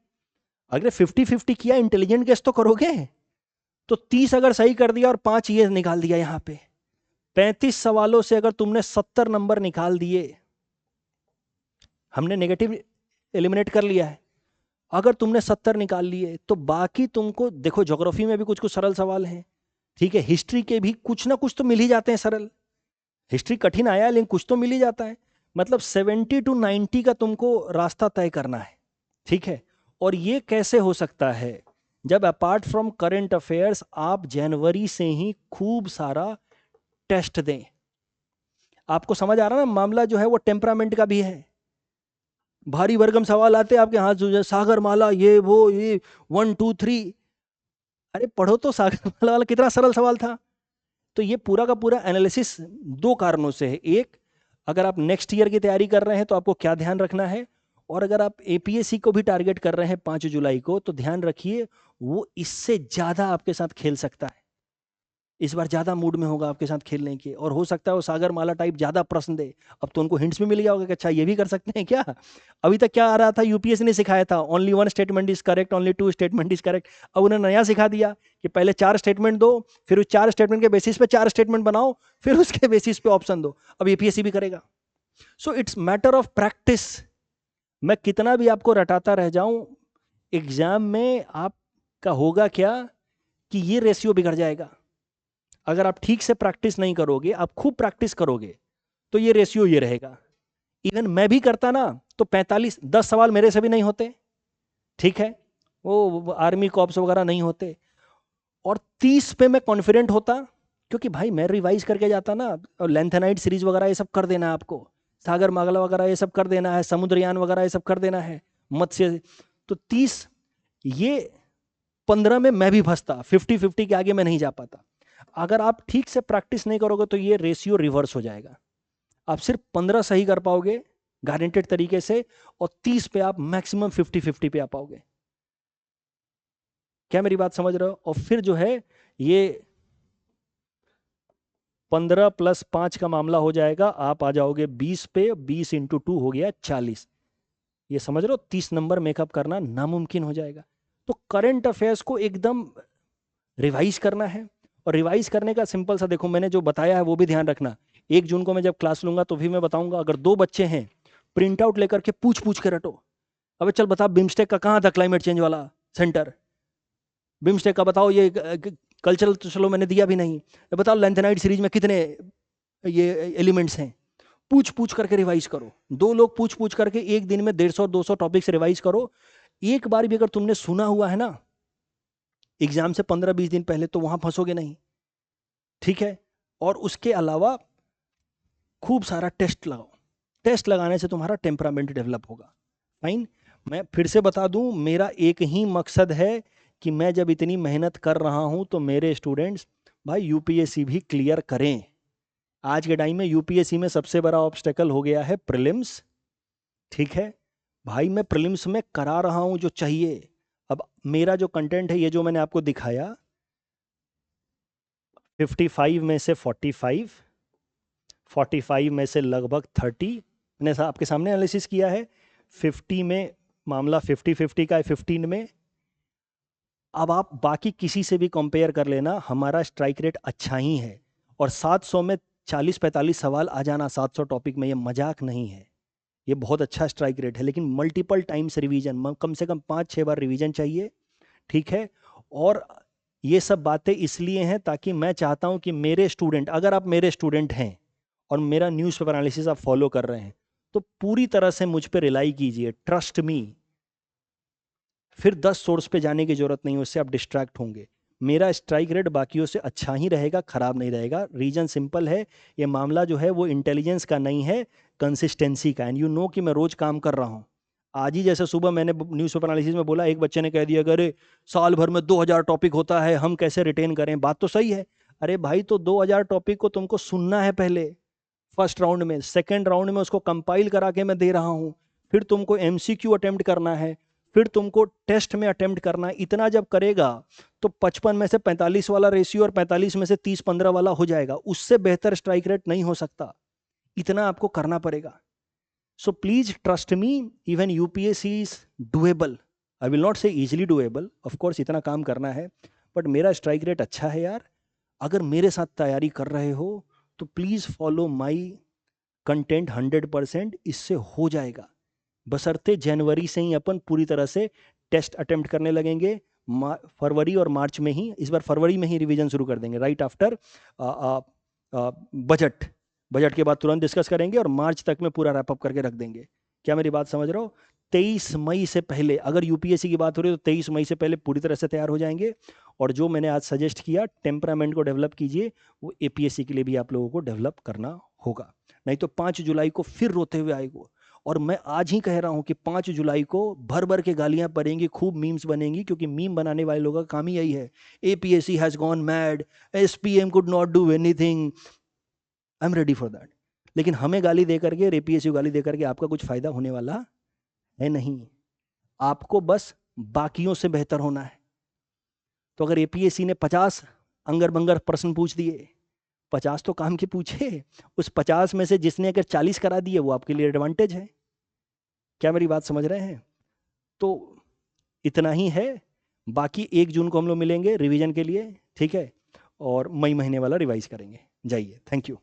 अगर 50-50 किया, इंटेलिजेंट गेस तो करोगे, तो 30 अगर सही कर दिया और 5 ये निकाल दिया, यहां पे 35 सवालों से अगर तुमने 70 नंबर निकाल दिए, हमने नेगेटिव एलिमिनेट कर लिया है, अगर तुमने 70 निकाल लिए तो बाकी तुमको देखो, ज्योग्राफी में भी कुछ कुछ सरल सवाल हैं, ठीक है, हिस्ट्री के भी कुछ ना कुछ तो मिल ही जाते हैं सरल। हिस्ट्री कठिन आया लेकिन कुछ तो मिल ही जाता है, मतलब 70 to 90 का तुमको रास्ता तय करना है। ठीक है, और ये कैसे हो सकता है, जब अपार्ट फ्रॉम करंट अफेयर्स आप जनवरी से ही खूब सारा टेस्ट दें। आपको समझ आ रहा ना, मामला जो है वो टेम्परामेंट का भी है। भारी भरकम सवाल आते हैं आपके हाथ जो सागर माला, ये वो ये 1 2 3, अरे पढ़ो तो सागर माला वाला कितना सरल सवाल था। तो ये पूरा का पूरा एनालिसिस 2 कारणों से है। एक, अगर आप नेक्स्ट ईयर की तैयारी कर रहे हैं तो आपको क्या ध्यान रखना है, और अगर आप एपीएससी को भी टारगेट कर रहे हैं 5 जुलाई को, तो ध्यान रखिए वो इससे ज्यादा आपके साथ खेल सकता है, इस बार ज्यादा मूड में होगा आपके साथ खेलने के, और हो सकता है वो सागर माला टाइप ज्यादा प्रश्न दे। अब तो उनको हिंट्स भी मिल गया होगा कि अच्छा ये भी कर सकते हैं क्या। अभी तक क्या आ रहा था, यूपीएससी ने सिखाया था only 1 statement is correct, only 2 statement is correct. अब उन्होंने नया सिखा दिया कि पहले 4 स्टेटमेंट दो, फिर उस 4 स्टेटमेंट के बेसिस पे 4 स्टेटमेंट बनाओ, फिर उसके बेसिस पे ऑप्शन दो। अब यूपीएससी भी करेगा। So it's matter of practice. मैं कितना भी आपको रटाता रह जाऊं, एग्जाम में आपका होगा क्या कि ये रेशियो बिगड़ जाएगा। अगर आप ठीक से प्रैक्टिस नहीं करोगे, आप खूब प्रैक्टिस करोगे, तो ये रेशियो ये रहेगा। इवन मैं भी करता ना, तो 45 10 सवाल मेरे से भी नहीं होते। ठीक है, वो आर्मी कॉप्स वगैरह नहीं होते, और 30 पे मैं कॉन्फिडेंट होता, क्योंकि भाई मैं रिवाइज करके जाता ना, और लेंथेनाइट सीरीज वगैरह ये सब कर देना है आपको, सागर मागला वगैरह ये सब कर देना है, समुद्रयान वगैरह ये सब कर देना है, मत्स्य। तो 30, ये 15 में मैं भी फंसता, 50-50 के आगे मैं नहीं जा पाता। अगर आप ठीक से प्रैक्टिस नहीं करोगे तो ये रेशियो रिवर्स हो जाएगा, आप सिर्फ 15 सही कर पाओगे गारंटेड तरीके से, और 30 पे आप मैक्सिमम 50-50 पे आ पाओगे। क्या मेरी बात समझ रहे हो। और फिर जो है ये 15 + 5 का मामला हो जाएगा, आप आ जाओगे 20 पे, 20 × 2 हो गया 40। ये समझ रहे हो, 30 नंबर मेकअप करना नामुमकिन हो जाएगा। तो करंट अफेयर्स को एकदम रिवाइज करना है, और रिवाइज करने का सिंपल सा देखो, मैंने जो बताया है वो भी ध्यान रखना। 1 जून को मैं जब क्लास लूंगा तो भी मैं बताऊंगा, अगर 2 बच्चे हैं प्रिंट आउट लेकर के पूछ पूछ के रटो। अबे चल बता, बिम्स्टेक का कहाँ था क्लाइमेट चेंज वाला सेंटर, बिम्स्टेक का बताओ, ये कल्चरल तो चलो मैंने दिया भी नहीं, ये बताओ लेंथेनाइट सीरीज में कितने ये एलिमेंट्स हैं। पूछ पूछ करके रिवाइज करो, 2 लोग पूछ पूछ करके एक दिन में 150-200 टॉपिक्स रिवाइज करो। एक बार भी अगर तुमने सुना हुआ है ना एग्जाम से 15-20 दिन पहले, तो वहां फंसोगे नहीं। ठीक है, और उसके अलावा खूब सारा टेस्ट लगाओ, टेस्ट लगाने से तुम्हारा टेम्परामेंट डेवलप होगा। फाइन, मैं फिर से बता दूं, मेरा एक ही मकसद है कि मैं जब इतनी मेहनत कर रहा हूं तो मेरे स्टूडेंट्स भाई यूपीएससी भी क्लियर करें। आज के टाइम में यूपीएससी में सबसे बड़ा ऑब्स्टेकल हो गया है प्रीलिम्स। ठीक है भाई, मैं प्रीलिम्स में करा रहा हूं जो चाहिए। अब मेरा जो कंटेंट है, ये जो मैंने आपको दिखाया, 55 में से 45, 45 में से लगभग 30 मैंने आपके सामने एनालिसिस किया है। 50 में मामला 50-50 का है, 15 में। अब आप बाकी किसी से भी कंपेयर कर लेना, हमारा स्ट्राइक रेट अच्छा ही है। और 700 में 40-45 सवाल आ जाना 700 टॉपिक में, ये मजाक नहीं है, ये बहुत अच्छा स्ट्राइक रेट है। लेकिन मल्टीपल टाइम्स रिवीजन, कम से कम 5-6 बार रिवीजन चाहिए। ठीक है, और ये सब बातें इसलिए हैं ताकि मैं चाहता हूं कि मेरे स्टूडेंट, अगर आप मेरे स्टूडेंट हैं और मेरा न्यूज़पेपर एनालिसिस आप फॉलो कर रहे हैं, तो पूरी तरह से मुझ पर रिलाई कीजिए, ट्रस्ट मी। फिर 10 सोर्स पे जाने की जरूरत नहीं, उससे आप डिस्ट्रैक्ट होंगे। मेरा स्ट्राइक रेट बाकियों से अच्छा ही रहेगा, खराब नहीं रहेगा। रीजन सिंपल है, ये मामला जो है वो इंटेलिजेंस का नहीं है, कंसिस्टेंसी का। एंड यू नो कि मैं रोज काम कर रहा हूँ। आज ही जैसे सुबह मैंने न्यूज़पेपर एनालिसिस में बोला, एक बच्चे ने कह दिया अरे साल भर में 2000 टॉपिक होता है, हम कैसे रिटेन करें। बात तो सही है। अरे भाई, तो 2000 टॉपिक को तुमको सुनना है पहले फर्स्ट राउंड में, सेकेंड राउंड में उसको कंपाइल करा के मैं दे रहा हूँ, फिर तुमको एमसीक्यू अटेम्प्ट करना है, फिर तुमको टेस्ट में अटेम्प्ट करना है। इतना जब करेगा तो 55 में से 45 वाला रेशियो और 45 में से 30-15 वाला हो जाएगा। उससे बेहतर स्ट्राइक रेट नहीं हो सकता, इतना आपको करना पड़ेगा। So please trust me, even UPSC is doable. I will not से इजिली डुएबल, ऑफ कोर्स इतना काम करना है, बट मेरा स्ट्राइक रेट अच्छा है यार। अगर मेरे साथ तैयारी कर रहे हो तो प्लीज फॉलो माई कंटेंट 100%, इससे हो जाएगा। बशर्ते जनवरी से ही अपन पूरी तरह से टेस्ट अटेम्प्ट करने लगेंगे। फरवरी और मार्च में ही, इस बार फरवरी में ही रिवीजन शुरू कर देंगे, राइट आफ्टर बजट। बजट के बाद तुरंत डिस्कस करेंगे और मार्च तक में पूरा रैपअप करके रख देंगे। क्या मेरी बात समझ रहे हो? 23 मई से पहले, अगर यूपीएससी की बात हो रही है तो 23 मई से पहले पूरी तरह से तैयार हो जाएंगे। और जो मैंने आज सजेस्ट किया, टेम्परामेंट को डेवलप कीजिए, वो एपीएससी के लिए भी आप लोगों को डेवलप करना होगा। नहीं तो 5 जुलाई को फिर रोते हुए आएगा। और मैं आज ही कह रहा हूं कि 5 जुलाई को भर भर के गालियां पड़ेंगी, खूब मीम्स बनेंगी, क्योंकि मीम बनाने वाले लोगों का काम ही यही है। APSC has gone mad, SPM could not do anything. I am ready for that. लेकिन हमें गाली दे करके, एपीएससी गाली दे करके आपका कुछ फायदा होने वाला है नहीं। आपको बस बाकियों से बेहतर होना है। तो अगर एपीएससी ने 50 अंगर बंगर प्रश्न पूछ दिए, 50 तो काम के पूछे, उस 50 में से जिसने अगर 40 करा दिए, वो आपके लिए एडवांटेज है। क्या मेरी बात समझ रहे हैं? तो इतना ही है। बाकी 1 जून को हम लोग मिलेंगे रिवीजन के लिए, ठीक है? और मई महीने वाला रिवाइज करेंगे। जाइए, थैंक यू।